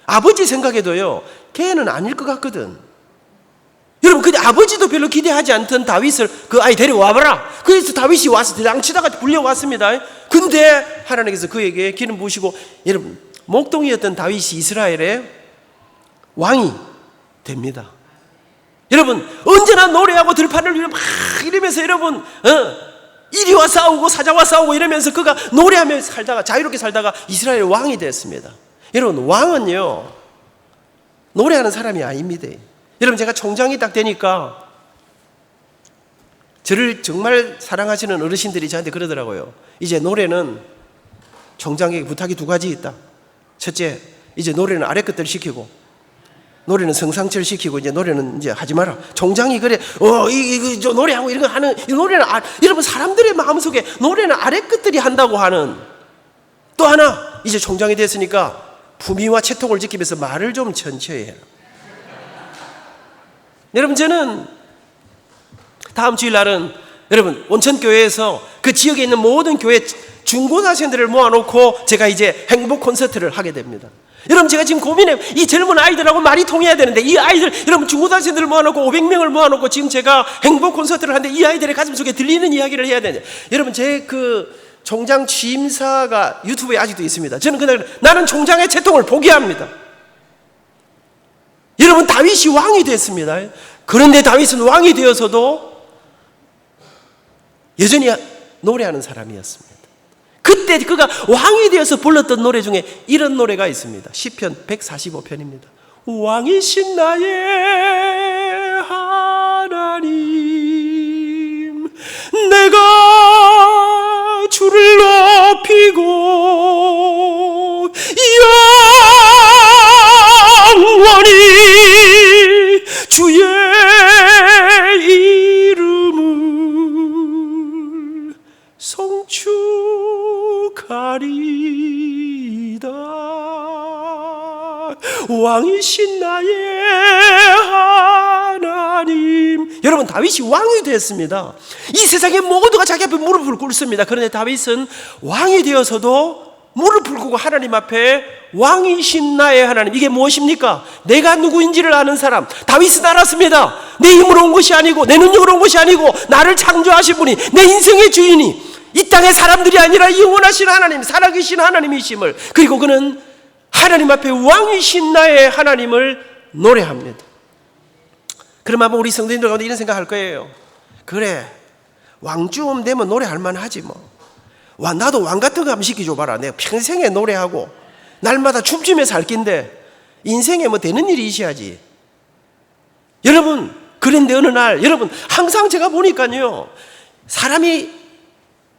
아버지 생각에도요, 걔는 아닐 것 같거든. 여러분, 근데 아버지도 별로 기대하지 않던 다윗을 그 아이 데려와봐라. 그래서 다윗이 와서 들랑치다가 불려왔습니다. 근데 하나님께서 그에게 기름 부으시고, 여러분, 목동이었던 다윗이 이스라엘의 왕이 됩니다. 여러분, 언제나 노래하고 들판을 막 이러면서, 여러분, 이리와 싸우고 사자와 싸우고 이러면서 그가 노래하며 살다가, 자유롭게 살다가 이스라엘 왕이 됐습니다. 여러분, 왕은요, 노래하는 사람이 아닙니다. 여러분, 제가 총장이 딱 되니까 저를 정말 사랑하시는 어르신들이 저한테 그러더라고요. 이제 노래는 총장에게 부탁이 2가지 있다. 첫째, 이제 노래는 아래 것들 시키고, 노래는 성상철 시키고, 이제 노래는 이제 하지 마라. 총장이 그래, 저 노래하고 이런 거 하는, 이 노래는, 여러분, 사람들의 마음속에 노래는 아래 것들이 한다고 하는. 또 하나, 이제 총장이 됐으니까 품위와 채통을 지키면서 말을 좀 천천히 해라. 여러분, 저는 다음 주일날은 여러분 온천교회에서 그 지역에 있는 모든 교회 중고등학생들을 모아놓고 제가 이제 행복 콘서트를 하게 됩니다. 여러분, 제가 지금 고민해, 이 젊은 아이들하고 말이 통해야 되는데, 이 아이들, 여러분, 중고등학생들을 모아놓고 500명을 모아놓고 지금 제가 행복 콘서트를 하는데 이 아이들의 가슴속에 들리는 이야기를 해야 되는데, 여러분, 제 그 총장 취임사가 유튜브에 아직도 있습니다. 저는 그날 나는 총장의 채통을 포기합니다. 여러분, 다윗이 왕이 됐습니다. 그런데 다윗은 왕이 되어서도 여전히 노래하는 사람이었습니다. 그때 그가 왕이 되어서 불렀던 노래 중에 이런 노래가 있습니다. 시편 145편입니다. 왕이신 나의 하나님, 내가 주를 높이고 영원히 주의 왕이신 나의 하나님. 여러분, 다윗이 왕이 되었습니다. 이 세상의 모두가 자기 앞에 무릎을 꿇습니다. 그런데 다윗은 왕이 되어서도 무릎을 꿇고 하나님 앞에 왕이신 나의 하나님. 이게 무엇입니까? 내가 누구인지를 아는 사람. 다윗은 알았습니다. 내 힘으로 온 것이 아니고 내 능력으로 온 것이 아니고 나를 창조하신 분이, 내 인생의 주인이 이 땅의 사람들이 아니라 영원하신 하나님, 살아계신 하나님이심을, 그리고 그는 하나님 앞에 왕이신 나의 하나님을 노래합니다. 그럼 아마 우리 성도님들 가운데 이런 생각할 거예요. 그래, 왕쯤 되면 노래할 만하지 뭐. 와, 나도 왕 같은 거 한번 시켜줘봐라. 내가 평생에 노래하고 날마다 춤추며 살 낀데 인생에 뭐 되는 일이 있어야지. 여러분, 그런데 어느 날, 여러분, 항상 제가 보니까요, 사람이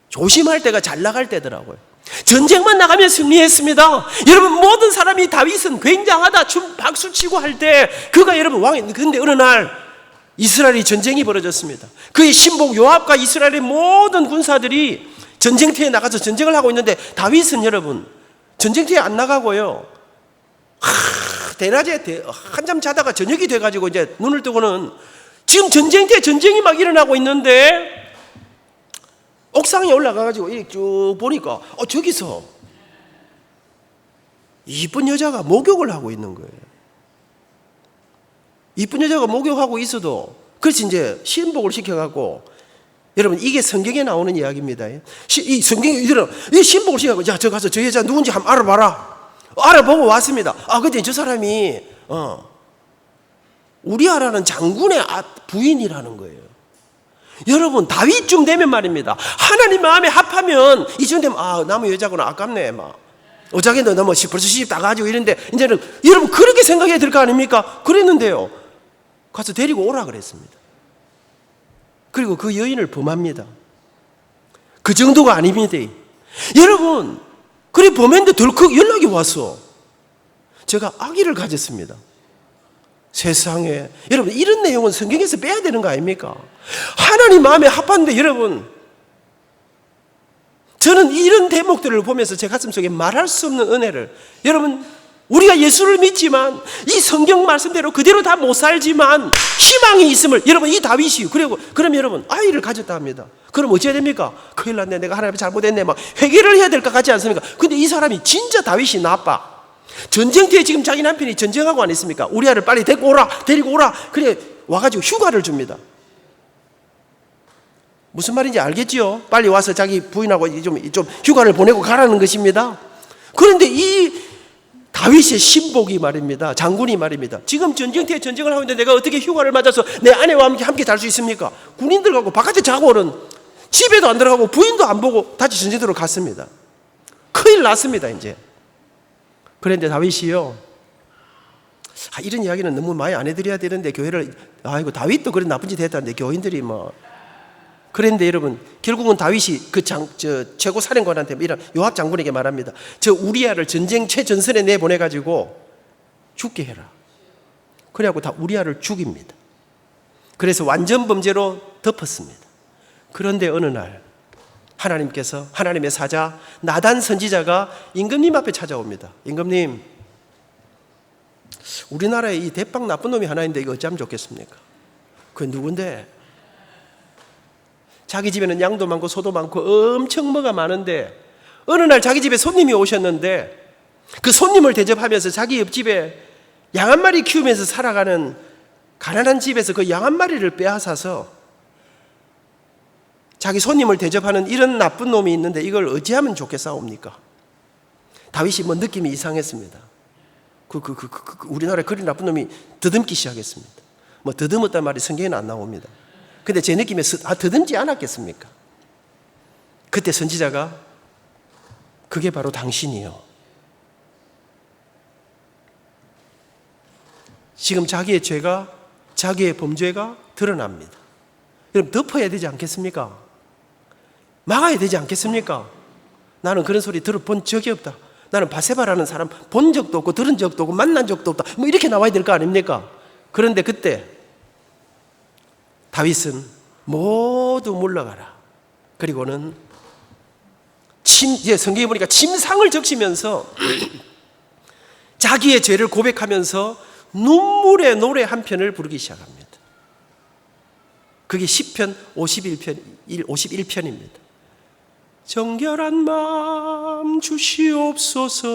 조심할 때가 잘 나갈 때더라고요. 전쟁만 나가면 승리했습니다. 여러분, 모든 사람이 다윗은 굉장하다, 박수치고 할 때 그가 여러분 왕이. 그런데 어느 날 이스라엘이 전쟁이 벌어졌습니다. 그의 신복 요압과 이스라엘의 모든 군사들이 전쟁터에 나가서 전쟁을 하고 있는데 다윗은 여러분 전쟁터에 안 나가고요, 대낮에 한잠 자다가 저녁이 돼가지고 이제 눈을 뜨고는 지금 전쟁터에 전쟁이 막 일어나고 있는데 옥상에 올라가가지고 이렇게 쭉 보니까 저기서 이쁜 여자가 목욕을 하고 있는 거예요. 이쁜 여자가 목욕하고 있어도, 그래서 이제 신복을 시켜갖고, 여러분 이게 성경에 나오는 이야기입니다. 이 성경에 이 신복을 시켜갖고, 자, 저 가서 저 여자 누군지 한번 알아봐라. 알아보고 왔습니다. 근데 저 사람이 우리아라는 장군의 부인이라는 거예요. 여러분, 다윗쯤 되면 말입니다, 하나님 마음에 합하면 이쯤 되면 나무 여자구나, 아깝네 막. 어자기도 너무 벌써 시집 다 가지고 이런데 이제는 여러분 그렇게 생각해야 될 거 아닙니까? 그랬는데요, 가서 데리고 오라 그랬습니다. 그리고 그 여인을 범합니다. 그 정도가 아닙니다. 여러분, 그래 범했는데 덜컥 연락이 왔어. 제가 아기를 가졌습니다. 세상에, 여러분 이런 내용은 성경에서 빼야 되는 거 아닙니까? 하나님 마음에 합한데, 여러분 저는 이런 대목들을 보면서 제 가슴속에 말할 수 없는 은혜를, 여러분 우리가 예수를 믿지만 이 성경 말씀대로 그대로 다 못 살지만 희망이 있음을, 여러분 이 다윗이, 그럼 여러분 아이를 가졌다 합니다. 그럼 어찌해야 됩니까? 큰일 났네, 내가 하나님 잘못했네, 막 회개를 해야 될 것 같지 않습니까? 근데 이 사람이 진짜 다윗이 나빠. 전쟁터에 지금 자기 남편이 전쟁하고 안 있습니까? 우리아를 빨리 데리고 오라. 그래 와가지고 휴가를 줍니다. 무슨 말인지 알겠지요? 빨리 와서 자기 부인하고 좀 휴가를 보내고 가라는 것입니다. 그런데 이 다윗의 신복이 말입니다, 장군이 말입니다, 지금 전쟁터에 전쟁을 하고 있는데 내가 어떻게 휴가를 맞아서 내 아내와 함께 잘 수 있습니까? 군인들하고 바깥에 자고는 집에도 안 들어가고 부인도 안 보고 다시 전쟁터로 갔습니다. 큰일 났습니다 이제. 그런데 다윗이요, 이런 이야기는 너무 많이 안 해드려야 되는데 교회를, 이거 다윗도 그런 나쁜 짓 했다는데 교인들이 뭐. 그런데 여러분, 결국은 다윗이 최고 사령관한테 이런 요압 장군에게 말합니다. 저 우리아를 전쟁 최전선에 내보내가지고 죽게 해라. 그래갖고 다 우리아를 죽입니다. 그래서 완전 범죄로 덮었습니다. 그런데 어느 날 하나님께서, 하나님의 사자 나단 선지자가 임금님 앞에 찾아옵니다. 임금님, 우리나라에 이 대빵 나쁜 놈이 하나 있는데 이거 어찌하면 좋겠습니까? 그 누군데? 자기 집에는 양도 많고 소도 많고 엄청 뭐가 많은데 어느 날 자기 집에 손님이 오셨는데 그 손님을 대접하면서 자기 옆집에 양 한 마리 키우면서 살아가는 가난한 집에서 그 양 한 마리를 빼앗아서 자기 손님을 대접하는 이런 나쁜 놈이 있는데 이걸 어찌하면 좋겠사옵니까? 다윗이 뭐 느낌이 이상했습니다. 우리나라에 그런 나쁜 놈이 더듬기 시작했습니다. 뭐 더듬었단 말이 성경에는 안 나옵니다. 근데 제 느낌에 더듬지 않았겠습니까? 그때 선지자가, 그게 바로 당신이요, 지금 자기의 죄가, 자기의 범죄가 드러납니다. 여러분 덮어야 되지 않겠습니까? 막아야 되지 않겠습니까? 나는 그런 소리 들어본 적이 없다, 나는 바세바라는 사람 본 적도 없고 들은 적도 없고 만난 적도 없다, 뭐 이렇게 나와야 될 거 아닙니까? 그런데 그때 다윗은 모두 물러가라. 그리고는 성경에 보니까 침상을 적시면서 자기의 죄를 고백하면서 눈물의 노래 한 편을 부르기 시작합니다. 그게 시편 51편입니다. 정결한 마음 주시옵소서.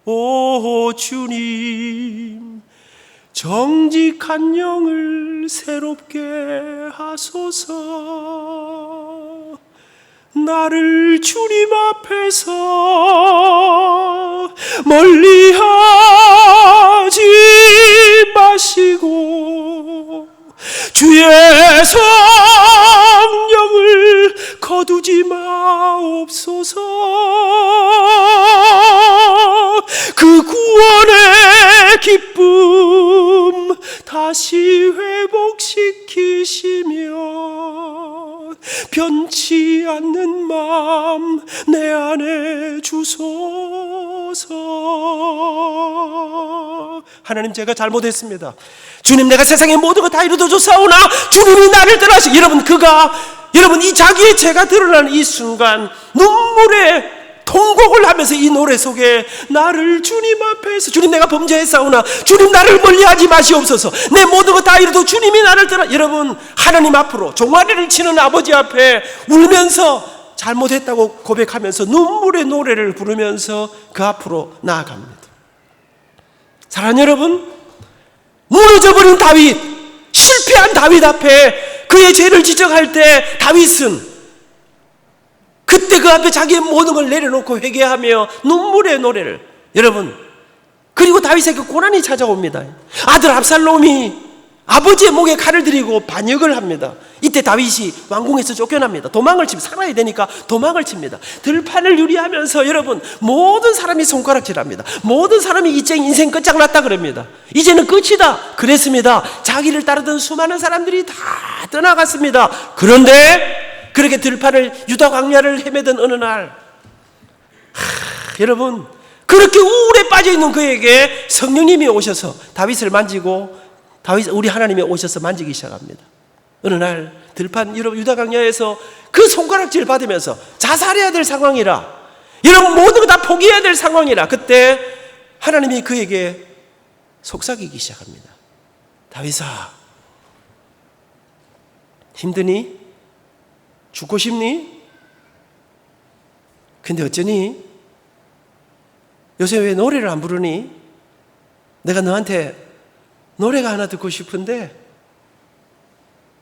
오 주님, 정직한 영을 새롭게 하소서. 나를 주님 앞에서 멀리하지 마시고 주의 성령을 거두지 마옵소서. 그 구원의 기쁨 다시 회복시키시며 변치 않는 마음 내 안에 주소서. 하나님, 제가 잘못했습니다. 주님, 내가 세상의 모든 것 다 이루어줬사오나 주님이 나를 떠나시. 여러분 이 자기의 죄가 드러나는 이 순간 눈물의 통곡을 하면서 이 노래 속에 나를 주님 앞에서, 주님 내가 범죄했사오나 주님 나를 멀리하지 마시옵소서. 내 모든 것 다 이루어도 주님이 나를 떠나. 여러분, 하나님 앞으로 종아리를 치는 아버지 앞에 울면서 잘못했다고 고백하면서 눈물의 노래를 부르면서 그 앞으로 나아갑니다. 사랑하는 여러분, 무너져버린 다윗, 실패한 다윗 앞에 그의 죄를 지적할 때 다윗은 그때 그 앞에 자기의 모든 걸 내려놓고 회개하며 눈물의 노래를, 여러분, 그리고 다윗에게 고난이 찾아옵니다. 아들 압살롬이 아버지의 목에 칼을 들이고 반역을 합니다. 이때 다윗이 왕궁에서 쫓겨납니다. 도망을 칩니다. 살아야 되니까 도망을 칩니다. 들판을 유리하면서 여러분, 모든 사람이 손가락질합니다. 모든 사람이 이제 인생 끝장났다 그럽니다. 이제는 끝이다 그랬습니다. 자기를 따르던 수많은 사람들이 다 떠나갔습니다. 그런데 그렇게 들판을 유다 광야를 헤매던 어느 날, 여러분, 그렇게 우울에 빠져있는 그에게 성령님이 오셔서 다윗을 만지고, 우리 하나님이 오셔서 만지기 시작합니다. 어느 날 들판 유다 광야에서 그 손가락질 받으면서 자살해야 될 상황이라, 여러분 모든 거 다 포기해야 될 상황이라, 그때 하나님이 그에게 속삭이기 시작합니다. 다윗아, 힘드니? 죽고 싶니? 근데 어쩌니? 요새 왜 노래를 안 부르니? 내가 너한테 노래가 하나 듣고 싶은데.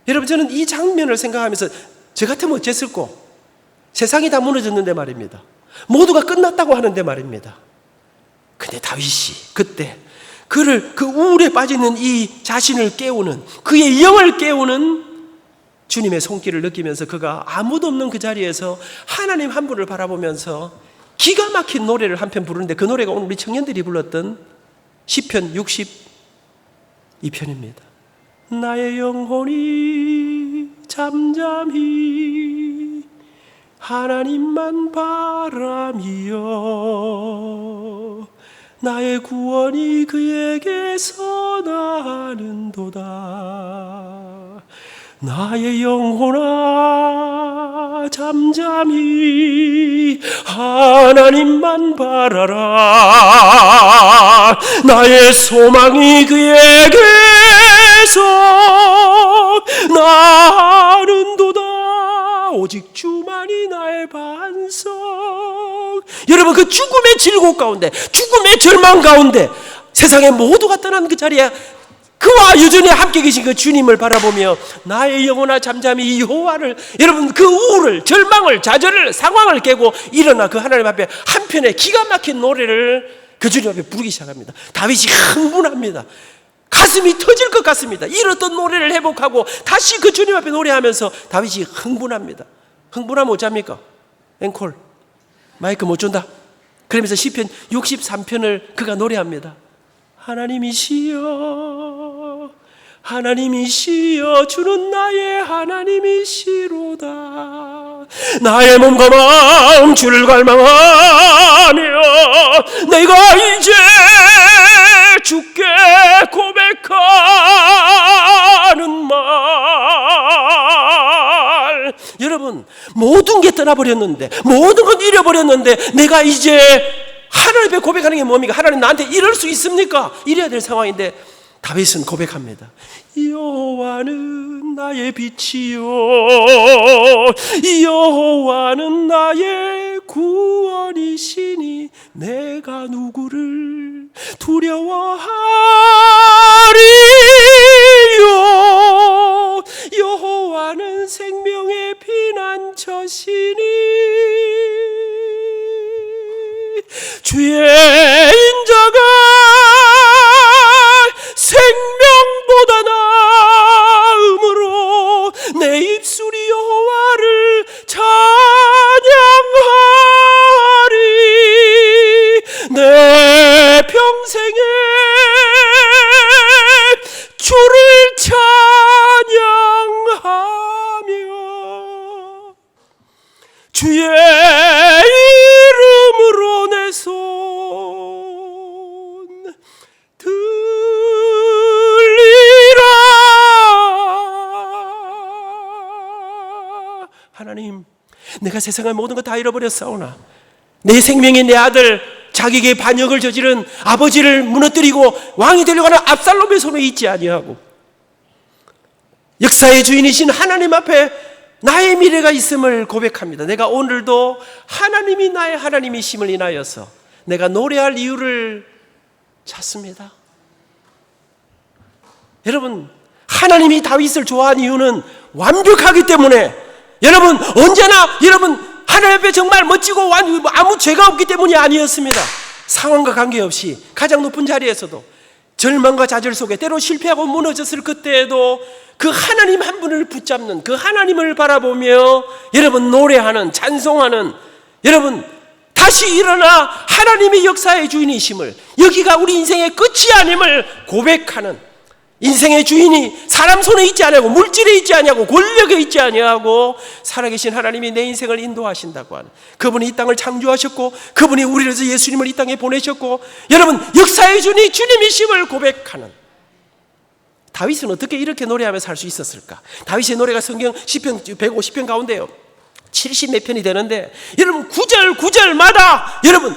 여러분, 저는 이 장면을 생각하면서 저 같으면 어쨌을꼬? 세상이 다 무너졌는데 말입니다. 모두가 끝났다고 하는데 말입니다. 근데 다윗이 그때 그 우울에 빠지는 이 자신을 깨우는, 그의 영을 깨우는 주님의 손길을 느끼면서 그가 아무도 없는 그 자리에서 하나님 한 분을 바라보면서 기가 막힌 노래를 한 편 부르는데, 그 노래가 오늘 우리 청년들이 불렀던 시편 62편입니다. 나의 영혼이 잠잠히 하나님만 바라며 나의 구원이 그에게서 나는도다. 나의 영혼아 잠잠히 하나님만 바라라. 나의 소망이 그에게서 나는도다. 오직 주만이 나의 반석. 여러분, 그 죽음의 질곡 가운데, 죽음의 절망 가운데, 세상의 모두가 떠난 그 자리에 그와 여전히 함께 계신 그 주님을 바라보며 나의 영혼아 잠잠히 여호와를, 여러분 그 우울을, 절망을, 좌절을, 상황을 깨고 일어나 그 하나님 앞에 한편의 기가 막힌 노래를 그 주님 앞에 부르기 시작합니다. 다윗이 흥분합니다. 가슴이 터질 것 같습니다. 잃었던 노래를 회복하고 다시 그 주님 앞에 노래하면서 다윗이 흥분합니다. 흥분하면 어쩝니까? 앵콜 마이크 못 준다. 그러면서 시편 63편을 그가 노래합니다. 하나님이시여 하나님이시여 주는 나의 하나님이시로다. 나의 몸과 마음 주를 갈망하며 내가 이제 주께 고백하는 말. 여러분, 모든 게 떠나버렸는데, 모든 건 잃어버렸는데 내가 이제 하나님 앞에 고백하는 게 뭡니까? 하나님 나한테 이럴 수 있습니까? 이래야 될 상황인데 다윗은 고백합니다. 여호와는 나의 빛이요 여호와는 나의 구원이시니 내가 누구를 두려워하리요. 여호와는 생명의 피난처시니 주의 인자가 생명보다 나음으로 내 입술이 여호와를 찬양하리. 내 평생에 주를 찬양하며 주의 이름으로 내 손 들리라. 하나님, 내가 세상의 모든 것 다 잃어버렸사오나 내 생명의 내 아들 자기에게 반역을 저지른 아버지를 무너뜨리고 왕이 되려고 하는 압살롬의 손에 있지 아니하고 역사의 주인이신 하나님 앞에 나의 미래가 있음을 고백합니다. 내가 오늘도 하나님이 나의 하나님이심을 인하여서 내가 노래할 이유를 찾습니다. 여러분, 하나님이 다윗을 좋아한 이유는 완벽하기 때문에, 여러분 언제나 여러분 하나님 앞에 정말 멋지고 아무 죄가 없기 때문이 아니었습니다. 상황과 관계없이 가장 높은 자리에서도 절망과 좌절 속에 때로 실패하고 무너졌을 그때에도 그 하나님 한 분을 붙잡는, 그 하나님을 바라보며 여러분 노래하는, 찬송하는, 여러분 다시 일어나 하나님의 역사의 주인이심을, 여기가 우리 인생의 끝이 아님을 고백하는, 인생의 주인이 사람 손에 있지 아니하고 물질에 있지 아니하고 권력에 있지 아니하고 살아계신 하나님이 내 인생을 인도하신다고 하는, 그분이 이 땅을 창조하셨고 그분이 우리를 위해서 예수님을 이 땅에 보내셨고 여러분 역사의 주인이 주님이심을 고백하는 다윗은 어떻게 이렇게 노래하며 살 수 있었을까? 다윗의 노래가 성경 시편 150편 가운데요 70몇 편이 되는데, 여러분 구절마다 여러분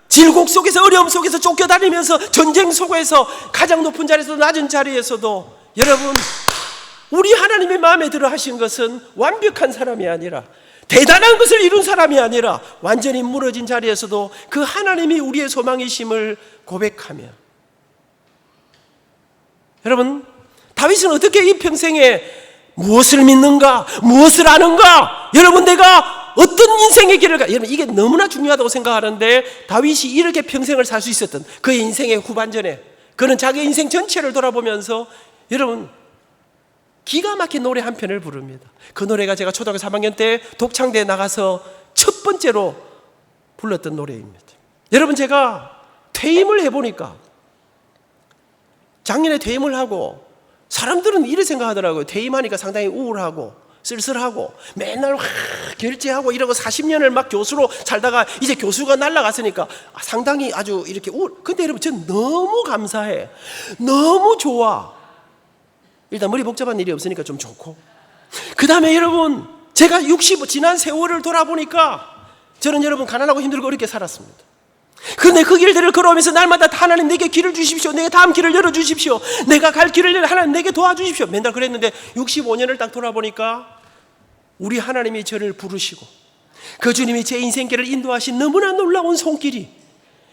질곡 속에서, 어려움 속에서 쫓겨다니면서, 전쟁 속에서, 가장 높은 자리에서도 낮은 자리에서도 여러분 우리 하나님의 마음에 들어 하신 것은 완벽한 사람이 아니라, 대단한 것을 이룬 사람이 아니라 완전히 무너진 자리에서도 그 하나님이 우리의 소망이심을 고백하며, 여러분 다윗은 어떻게 이 평생에 무엇을 믿는가, 무엇을 아는가, 여러분 내가 어떤 인생의 길을 가, 여러분 이게 너무나 중요하다고 생각하는데, 다윗이 이렇게 평생을 살 수 있었던 그의 인생의 후반전에 그는 자기 인생 전체를 돌아보면서 여러분 기가 막힌 노래 한 편을 부릅니다. 그 노래가 제가 초등학교 3학년 때 독창대에 나가서 첫 번째로 불렀던 노래입니다. 여러분 제가 퇴임을 해보니까, 작년에 퇴임을 하고 사람들은 이렇게 생각하더라고요. 퇴임하니까 상당히 우울하고 쓸쓸하고 맨날 결제하고 이러고 40년을 막 교수로 살다가 이제 교수가 날아갔으니까 상당히 아주 이렇게 근데 여러분 전 너무 감사해. 너무 좋아. 일단 머리 복잡한 일이 없으니까 좀 좋고, 그 다음에 여러분 제가 지난 세월을 돌아보니까 저는 여러분 가난하고 힘들고 어렵게 살았습니다. 그런데 그 길들을 걸어오면서 날마다 하나님 내게 길을 주십시오, 내게 다음 길을 열어주십시오, 내가 갈 길을 하나님 내게 도와주십시오, 맨날 그랬는데 65년을 딱 돌아보니까 우리 하나님이 저를 부르시고 그 주님이 제 인생길을 인도하신 너무나 놀라운 손길이,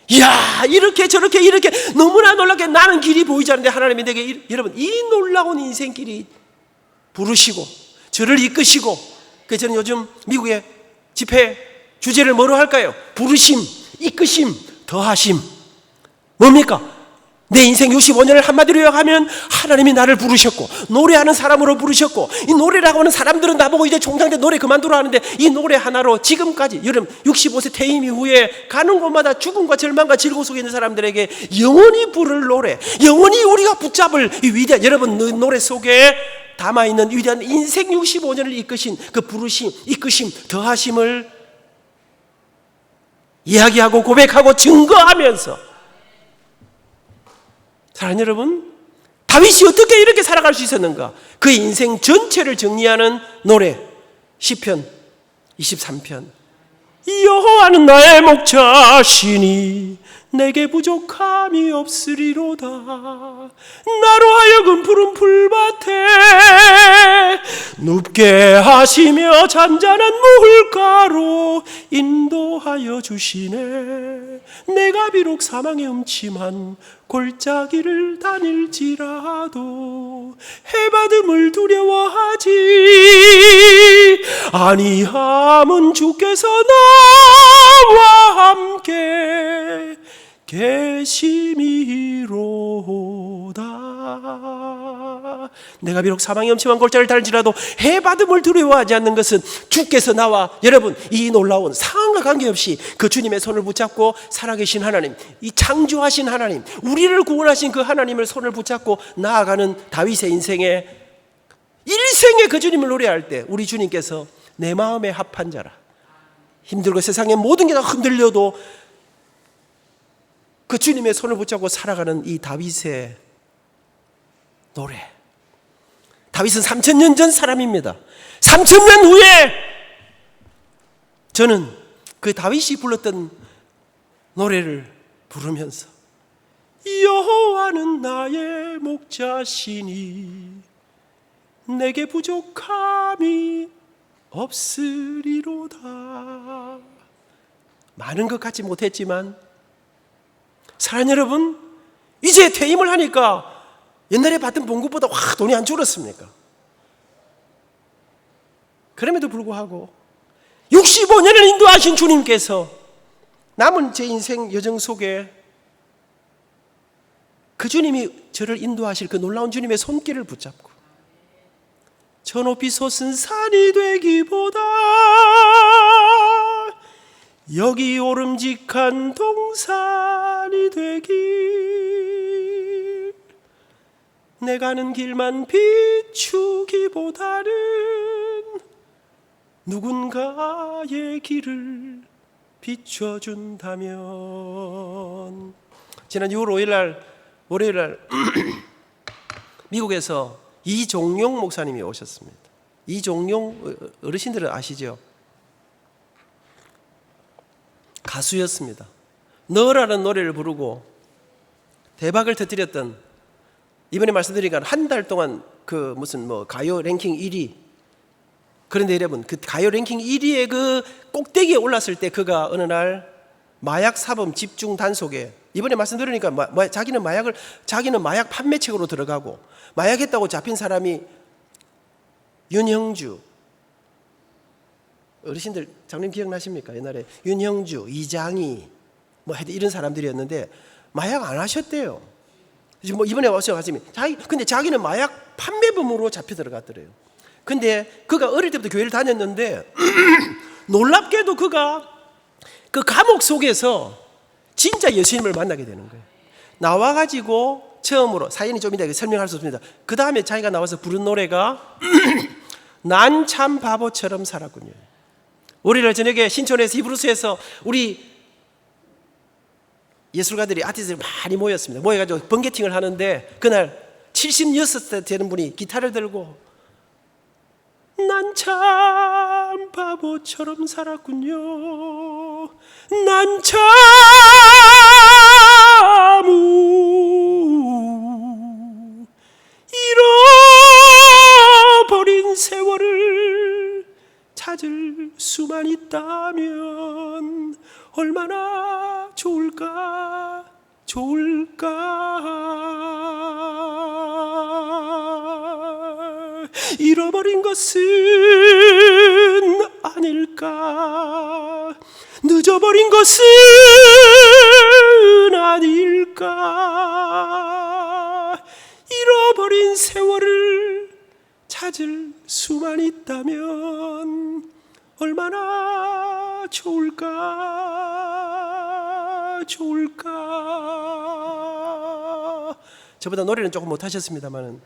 이야 이렇게 저렇게 이렇게 너무나 놀랍게 나는 길이 보이지 않는데 하나님이 내게 여러분 이 놀라운 인생길이 부르시고 저를 이끄시고, 그래서 저는 요즘 미국의 집회 주제를 뭐로 할까요? 부르심, 이끄심, 더하심. 뭡니까? 내 인생 65년을 한마디로 요약하면 하나님이 나를 부르셨고 노래하는 사람으로 부르셨고, 이 노래라고 하는 사람들은 나보고 이제 총장대 노래 그만두라 하는데 이 노래 하나로 지금까지 여러분 65세 퇴임 이후에 가는 곳마다 죽음과 절망과 질고 속에 있는 사람들에게 영원히 부를 노래, 영원히 우리가 붙잡을 이 위대한, 여러분 그 노래 속에 담아있는 위대한 인생 65년을 이끄신 그 부르심, 이끄심, 더하심을 이야기하고 고백하고 증거하면서, 사랑하는 여러분, 다윗이 어떻게 이렇게 살아갈 수 있었는가? 그의 인생 전체를 정리하는 노래 시편 23편 여호와는 나의 목자시니 내게 부족함이 없으리로다. 나로 하여금 푸른 풀밭에 눕게 하시며 잔잔한 물가로 인도하여 주시네. 내가 비록 사망의 음침한 골짜기를 다닐지라도 해받음을 두려워하지 아니함은 주께서 나와 함께 계심이로다. 내가 비록 사망의 음침한 골짜기를 다닐지라도 해받음을 두려워하지 않는 것은 주께서 나와, 여러분, 이 놀라운 상황과 관계없이 그 주님의 손을 붙잡고 살아계신 하나님, 이 창조하신 하나님, 우리를 구원하신 그 하나님을 손을 붙잡고 나아가는 다윗의 인생에 일생에 그 주님을 노래할 때 우리 주님께서 내 마음에 합한 자라. 힘들고 세상의 모든 게 다 흔들려도 그 주님의 손을 붙잡고 살아가는 이 다윗의 노래. 다윗은 3000년 전 사람입니다. 3000년 후에 저는 그 다윗이 불렀던 노래를 부르면서 여호와는 나의 목자시니 내게 부족함이 없으리로다. 많은 것 같지 못했지만 사랑하는 여러분, 이제 퇴임을 하니까 옛날에 받던 봉급보다 확 돈이 안 줄었습니까? 그럼에도 불구하고 65년을 인도하신 주님께서 남은 제 인생 여정 속에 그 주님이 저를 인도하실 그 놀라운 주님의 손길을 붙잡고 저 높이 솟은 산이 되기보다 여기 오름직한 동산이 되길, 내 가는 길만 비추기보다는 누군가의 길을 비춰준다면. 지난 6월 5일 월요일 미국에서 이종용 목사님이 오셨습니다. 이종용 어르신들은 아시죠? 가수였습니다. 너라는 노래를 부르고 대박을 터뜨렸던, 이번에 말씀드리니까 한 달 동안 그 무슨 뭐 가요 랭킹 1위. 그런데 여러분, 그 가요 랭킹 1위의 그 꼭대기에 올랐을 때 그가 어느 날 마약 사범 집중 단속에, 이번에 말씀드리니까 자기는 마약 판매책으로 들어가고 마약했다고 잡힌 사람이 윤형주, 어르신들 장님 기억나십니까? 옛날에 윤형주, 이장희 뭐 하여튼 이런 사람들이었는데 마약 안 하셨대요. 뭐 이번에 와서 가시면 근데 자기는 마약 판매범으로 잡혀 들어갔더래요. 근데 그가 어릴 때부터 교회를 다녔는데 놀랍게도 그가 그 감옥 속에서 진짜 예수님을 만나게 되는 거예요. 나와가지고 처음으로, 사연이 좀 이따 설명할 수 없습니다. 그 다음에 자기가 나와서 부른 노래가 난 참 바보처럼 살았군요. 월요일 저녁에 신촌에서 히브루스에서 우리 예술가들이, 아티스트들이 많이 모였습니다. 모여가지고 번개팅을 하는데 그날 76세 되는 분이 기타를 들고 난 참 바보처럼 살았군요. 난 참 잃어버린 세월을 찾을 수만 있다면 얼마나 좋을까. 잃어버린 것은 아닐까. 늦어버린 것은 아닐까. 잃어버린 세월을 찾을 수만 있다면 얼마나 좋을까. 저보다 노래는 조금 못하셨습니다만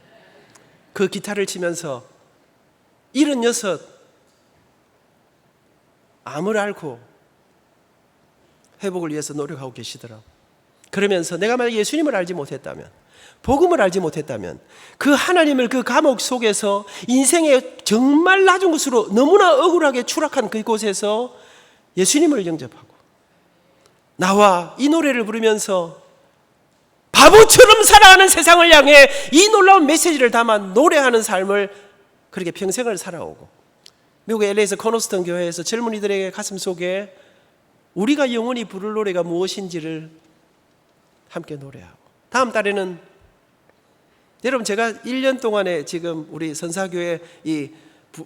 그 기타를 치면서 76 암을 앓고 회복을 위해서 노력하고 계시더라고요. 그러면서 내가 만약 예수님을 알지 못했다면, 복음을 알지 못했다면, 그 하나님을 그 감옥 속에서 인생의 정말 낮은 곳으로 너무나 억울하게 추락한 그곳에서 예수님을 영접하고 나와 이 노래를 부르면서 바보처럼 살아가는 세상을 향해 이 놀라운 메시지를 담아 노래하는 삶을 그렇게 평생을 살아오고 미국의 LA에서 코너스턴 교회에서 젊은이들에게 가슴 속에 우리가 영원히 부를 노래가 무엇인지를 함께 노래하고 다음 달에는 여러분 제가 1년 동안에 지금 우리 선사교회 이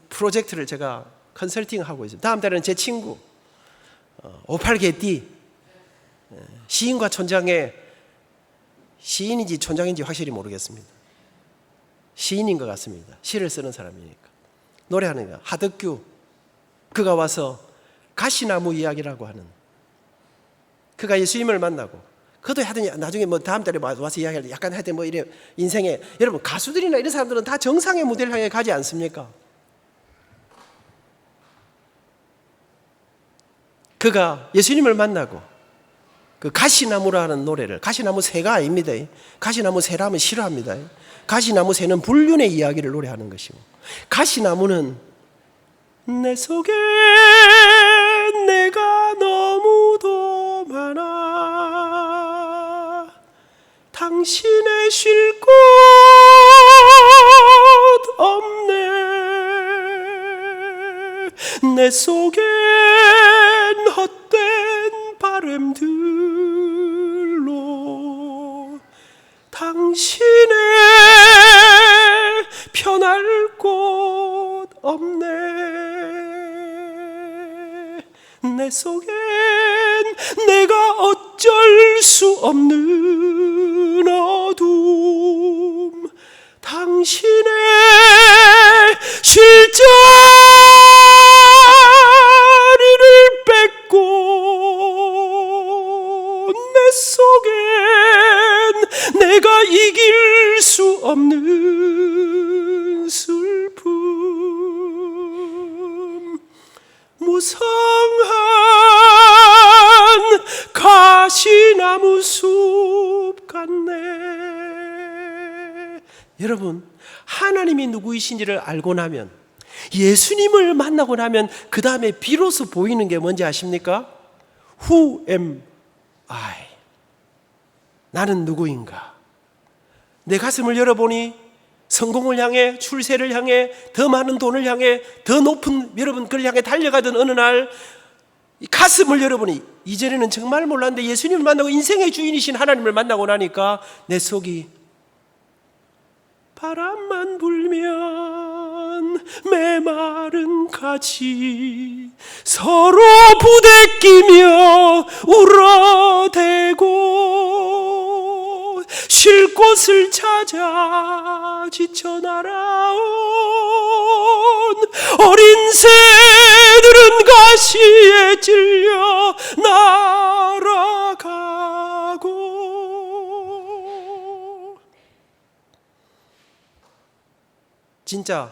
프로젝트를 제가 컨설팅하고 있습니다. 다음 달에는 제 친구 58개띠 시인과 촌장의 시인인지 촌장인지 확실히 모르겠습니다. 시인인 것 같습니다. 시를 쓰는 사람이니까. 노래하는 거. 하덕규 그가 와서 가시나무 이야기라고 하는 그가 예수님을 만나고 그도 하더니 나중에 뭐 다음 달에 와서 이야기할 약간 하여튼 뭐 이래 인생에 여러분 가수들이나 이런 사람들은 다 정상의 무대를 향해 가지 않습니까? 그가 예수님을 만나고 그 가시나무라는 노래를 가시나무 새가 아닙니다. 가시나무 새라면 싫어합니다. 가시나무 새는 불륜의 이야기를 노래하는 것이고 가시나무는 내 속에 내가 너무도 많아 당신의 쉴 곳 없네 내 속엔 헛된 바람들로 당신의 편할 곳 없네 내 속엔 내가 어쩔 수 없는 어둠 당신의 쉴 자리를 뺏고 내 속엔 내가 이길 수 없는 슬픔 무성한 가시나무 숲 같네. 여러분 하나님이 누구이신지를 알고 나면 예수님을 만나고 나면 그 다음에 비로소 보이는 게 뭔지 아십니까? Who am I? 나는 누구인가? 내 가슴을 열어보니 성공을 향해 출세를 향해 더 많은 돈을 향해 더 높은 여러분 그를 향해 달려가던 어느 날 가슴을 열어보니 이전에는 정말 몰랐는데 예수님을 만나고 인생의 주인이신 하나님을 만나고 나니까 내 속이 바람만 불면 메마른 가지 서로 부대끼며 울어대고 쉴 곳을 찾아 지쳐 날아온 어린 새들은 가시에 찔려 날아가고 진짜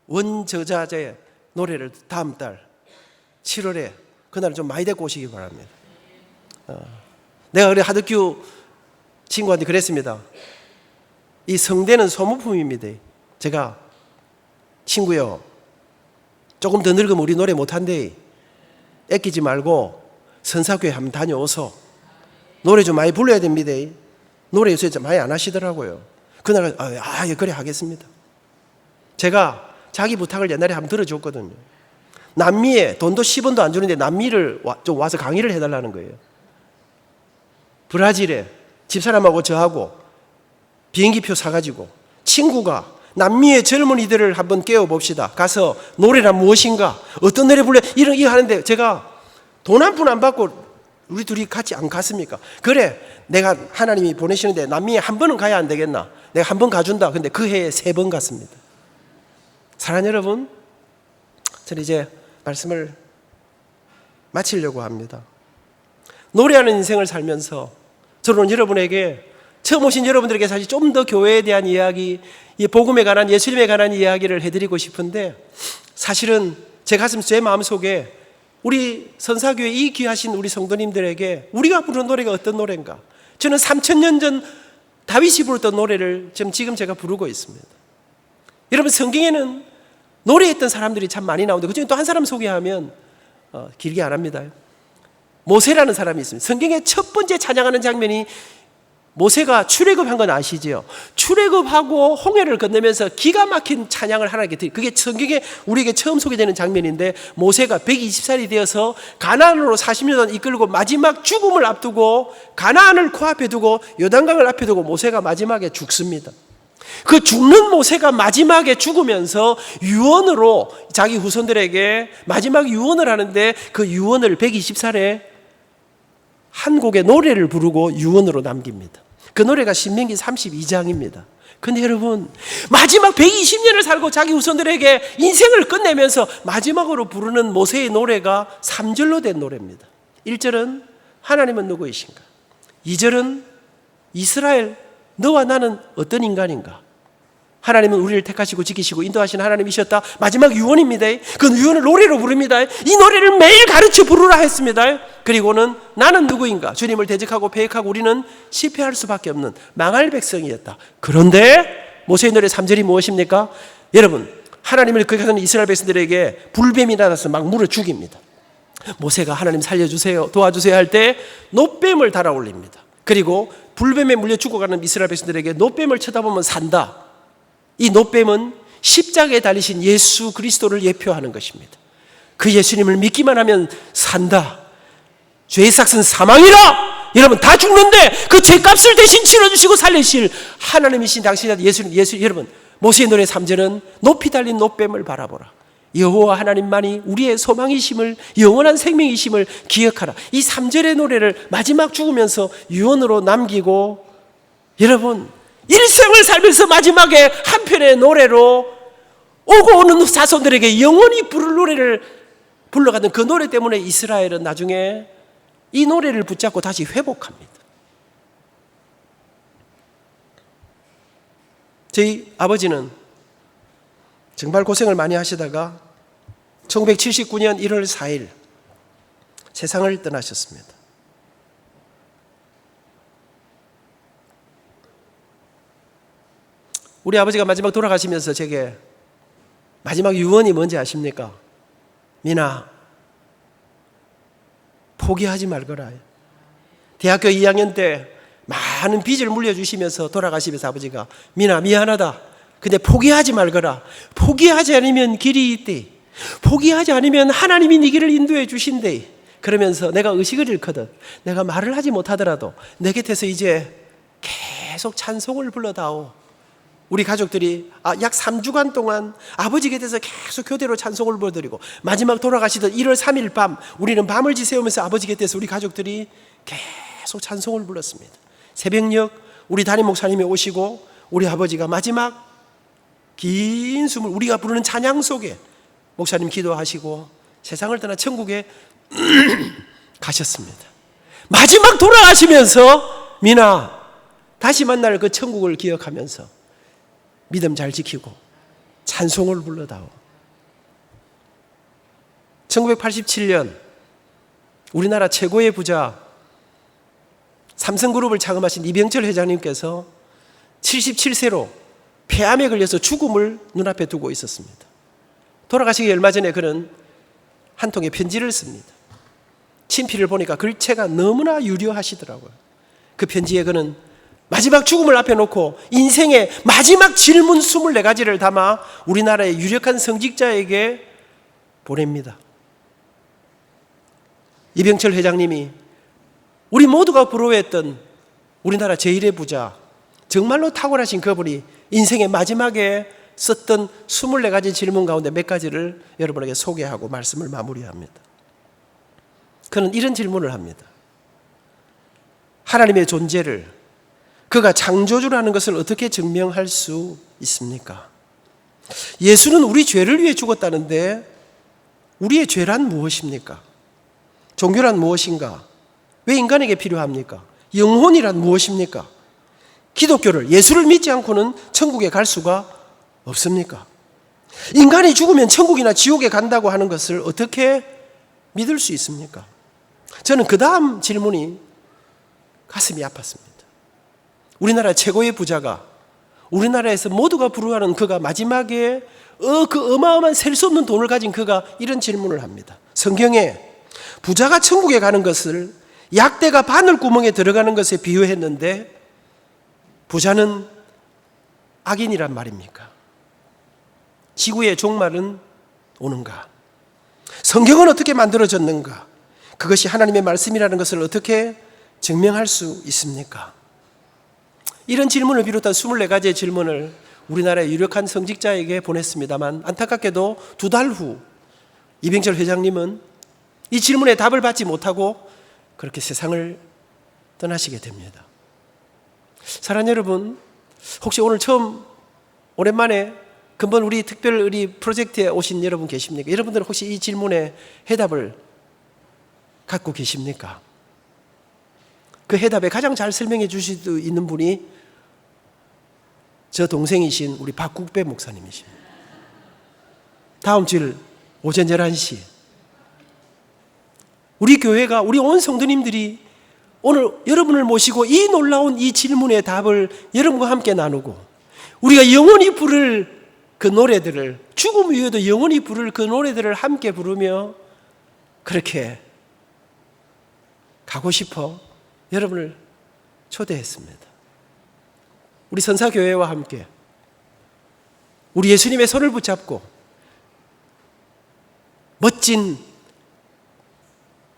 원저자의 노래를 다음 달 7월에 그날 좀 많이 데리고 오시기 바랍니다. 내가 우리 하덕규 친구한테 그랬습니다. 이 성대는 소모품입니다. 제가 친구요 조금 더 늙으면 우리 노래 못한대. 애끼지 말고 선사교회 한번 다녀오소. 노래 좀 많이 불러야 됩니다. 노래 요새 좀 많이 안 하시더라고요. 그날 예, 그래 하겠습니다. 제가 자기 부탁을 옛날에 한번 들어줬거든요. 남미에 돈도 10원도 안 주는데 남미를 좀 와서 강의를 해달라는 거예요. 브라질에 집사람하고 저하고 비행기표 사가지고 친구가 남미의 젊은이들을 한번 깨워봅시다. 가서 노래란 무엇인가? 어떤 노래 불러? 이거 하는데 제가 돈 한 푼 안 받고 우리 둘이 같이 안 갔습니까? 그래 내가 하나님이 보내시는데 남미에 한 번은 가야 안 되겠나? 내가 한 번 가준다. 근데 그 해에 3번 갔습니다. 사랑하는 여러분, 저는 이제 말씀을 마치려고 합니다. 노래하는 인생을 살면서 저는 여러분에게 처음 오신 여러분들에게 사실 좀 더 교회에 대한 이야기, 복음에 관한 예수님에 관한 이야기를 해드리고 싶은데 사실은 제 마음속에 우리 선사교회 이 귀하신 우리 성도님들에게 우리가 부르는 노래가 어떤 노래인가? 저는 3000년 전 다윗이 부르던 노래를 지금 제가 부르고 있습니다. 여러분 성경에는 노래했던 사람들이 참 많이 나오는데 그중에 또 한 사람 소개하면 길게 안 합니다. 모세라는 사람이 있습니다. 성경의 첫 번째 찬양하는 장면이 모세가 출애굽한 건 아시죠? 출애굽하고 홍해를 건너면서 기가 막힌 찬양을 하나님께 드리. 그게 성경에 우리에게 처음 소개되는 장면인데, 모세가 120살이 되어서 가나안으로 40년 이끌고 마지막 죽음을 앞두고 가나안을 코앞에 두고 요단강을 앞에 두고 모세가 마지막에 죽습니다. 그 죽는 모세가 마지막에 죽으면서 유언으로 자기 후손들에게 마지막 유언을 하는데, 그 유언을 120살에 한 곡의 노래를 부르고 유언으로 남깁니다. 그 노래가 신명기 32장입니다. 근데 여러분, 마지막 120년을 살고 자기 후손들에게 인생을 끝내면서 마지막으로 부르는 모세의 노래가 3절로 된 노래입니다. 1절은 하나님은 누구이신가? 2절은 이스라엘, 너와 나는 어떤 인간인가? 하나님은 우리를 택하시고 지키시고 인도하시는 하나님이셨다. 마지막 유언입니다. 그 유언을 노래로 부릅니다. 이 노래를 매일 가르쳐 부르라 했습니다. 그리고는 나는 누구인가? 주님을 대적하고 배역하고 우리는 실패할 수밖에 없는 망할 백성이었다. 그런데 모세의 노래 3절이 무엇입니까? 여러분, 하나님을 거기 가는 이스라엘 백성들에게 불뱀이 나타나서 막 물어 죽입니다. 모세가 하나님 살려주세요, 도와주세요 할 때 노뱀을 달아올립니다. 그리고 불뱀에 물려 죽어가는 이스라엘 백성들에게 노뱀을 쳐다보면 산다. 이 노뱀은 십자가에 달리신 예수 그리스도를 예표하는 것입니다. 그 예수님을 믿기만 하면 산다. 죄의 삭은 사망이라. 여러분, 다 죽는데 그 죄값을 대신 치러주시고 살리실 하나님이신 당신한테 예수. 여러분, 모세의 노래 3절은 높이 달린 노뱀을 바라보라. 여호와 하나님만이 우리의 소망이심을, 영원한 생명이심을 기억하라. 이 3절의 노래를 마지막 죽으면서 유언으로 남기고, 여러분, 일생을 살면서 마지막에 한 편의 노래로 오고 오는 자손들에게 영원히 부를 노래를 불러가던 그 노래 때문에 이스라엘은 나중에 이 노래를 붙잡고 다시 회복합니다. 저희 아버지는 정말 고생을 많이 하시다가 1979년 1월 4일 세상을 떠나셨습니다. 우리 아버지가 마지막 돌아가시면서 제게 마지막 유언이 뭔지 아십니까? 민아, 포기하지 말거라. 대학교 2학년 때 많은 빚을 물려주시면서 돌아가시면서 아버지가, 민아, 미안하다. 근데 포기하지 말거라. 포기하지 않으면 길이 있대. 포기하지 않으면 하나님이 네 길을 인도해 주신대. 그러면서 내가 의식을 잃거든. 내가 말을 하지 못하더라도 내 곁에서 이제 계속 찬송을 불러다오. 우리 가족들이 약 3주간 동안 아버지 곁에서 계속 교대로 찬송을 불러드리고, 마지막 돌아가시던 1월 3일 밤 우리는 밤을 지새우면서 아버지 곁에서 우리 가족들이 계속 찬송을 불렀습니다. 새벽녘 우리 담임 목사님이 오시고 우리 아버지가 마지막 긴 숨을 우리가 부르는 찬양 속에 목사님 기도하시고 세상을 떠나 천국에 가셨습니다. 마지막 돌아가시면서 민아, 다시 만날 그 천국을 기억하면서 믿음 잘 지키고 찬송을 불러다오. 1987년 우리나라 최고의 부자 삼성그룹을 창업하신 이병철 회장님께서 77세로 폐암에 걸려서 죽음을 눈앞에 두고 있었습니다. 돌아가시기 얼마 전에 그는 한 통의 편지를 씁니다. 친필을 보니까 글체가 너무나 유려하시더라고요. 그 편지에 그는 마지막 죽음을 앞에 놓고 인생의 마지막 질문 24가지를 담아 우리나라의 유력한 성직자에게 보냅니다. 이병철 회장님이 우리 모두가 부러워했던 우리나라 제1의 부자, 정말로 탁월하신 그분이 인생의 마지막에 썼던 24가지 질문 가운데 몇 가지를 여러분에게 소개하고 말씀을 마무리합니다. 그는 이런 질문을 합니다. 하나님의 존재를, 그가 창조주라는 것을 어떻게 증명할 수 있습니까? 예수는 우리 죄를 위해 죽었다는데 우리의 죄란 무엇입니까? 종교란 무엇인가? 왜 인간에게 필요합니까? 영혼이란 무엇입니까? 기독교를, 예수를 믿지 않고는 천국에 갈 수가 없습니까? 인간이 죽으면 천국이나 지옥에 간다고 하는 것을 어떻게 믿을 수 있습니까? 저는 그 다음 질문이 가슴이 아팠습니다. 우리나라 최고의 부자가 우리나라에서 모두가 부러워하는 그가 마지막에 그 어마어마한 셀 수 없는 돈을 가진 그가 이런 질문을 합니다. 성경에 부자가 천국에 가는 것을 약대가 바늘구멍에 들어가는 것에 비유했는데 부자는 악인이란 말입니까? 지구의 종말은 오는가? 성경은 어떻게 만들어졌는가? 그것이 하나님의 말씀이라는 것을 어떻게 증명할 수 있습니까? 이런 질문을 비롯한 24가지의 질문을 우리나라의 유력한 성직자에게 보냈습니다만 안타깝게도 2달 후 이병철 회장님은 이 질문에 답을 받지 못하고 그렇게 세상을 떠나시게 됩니다. 사랑하는 여러분, 혹시 오늘 처음 오랜만에 근본 우리 특별 우리 프로젝트에 오신 여러분 계십니까? 여러분들은 혹시 이 질문에 해답을 갖고 계십니까? 그 해답에 가장 잘 설명해 주실 수 있는 분이 저 동생이신 우리 박국배 목사님이십니다. 다음 주 오전 11시 우리 교회가 우리 온 성도님들이 오늘 여러분을 모시고 이 놀라운 이 질문의 답을 여러분과 함께 나누고 우리가 영원히 부를 그 노래들을 죽음 이후에도 영원히 부를 그 노래들을 함께 부르며 그렇게 가고 싶어 여러분을 초대했습니다. 우리 선사교회와 함께 우리 예수님의 손을 붙잡고 멋진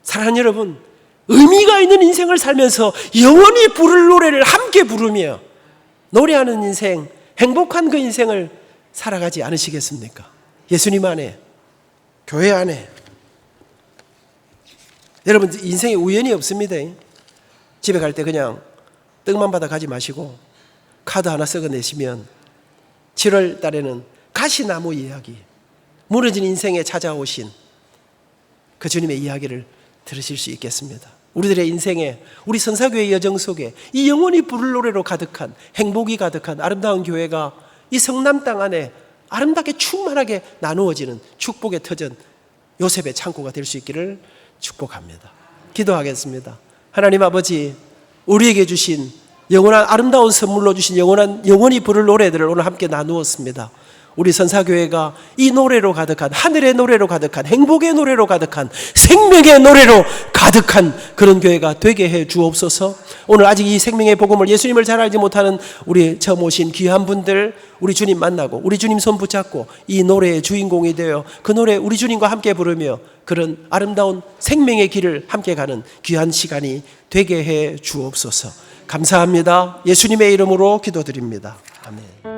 사랑하는 여러분, 의미가 있는 인생을 살면서 영원히 부를 노래를 함께 부르며 노래하는 인생, 행복한 그 인생을 살아가지 않으시겠습니까? 예수님 안에, 교회 안에. 여러분, 인생에 우연이 없습니다. 집에 갈 때 그냥 떡만 받아 가지 마시고 카드 하나 썩어내시면 7월 달에는 가시나무 이야기, 무너진 인생에 찾아오신 그 주님의 이야기를 들으실 수 있겠습니다. 우리들의 인생에, 우리 선사교회 여정 속에 이 영원히 부를 노래로 가득한, 행복이 가득한 아름다운 교회가 이 성남 땅 안에 아름답게 충만하게 나누어지는 축복의 터전, 요셉의 창고가 될 수 있기를 축복합니다. 기도하겠습니다. 하나님 아버지, 우리에게 주신 영원한 아름다운 선물로 주신 영원히 부를 노래들을 오늘 함께 나누었습니다. 우리 선사교회가 이 노래로 가득한, 하늘의 노래로 가득한, 행복의 노래로 가득한, 생명의 노래로 가득한 그런 교회가 되게 해 주옵소서. 오늘 아직 이 생명의 복음을, 예수님을 잘 알지 못하는 우리 처음 오신 귀한 분들, 우리 주님 만나고 우리 주님 손 붙잡고 이 노래의 주인공이 되어 그 노래 우리 주님과 함께 부르며 그런 아름다운 생명의 길을 함께 가는 귀한 시간이 되게 해 주옵소서. 감사합니다. 예수님의 이름으로 기도드립니다. 아멘.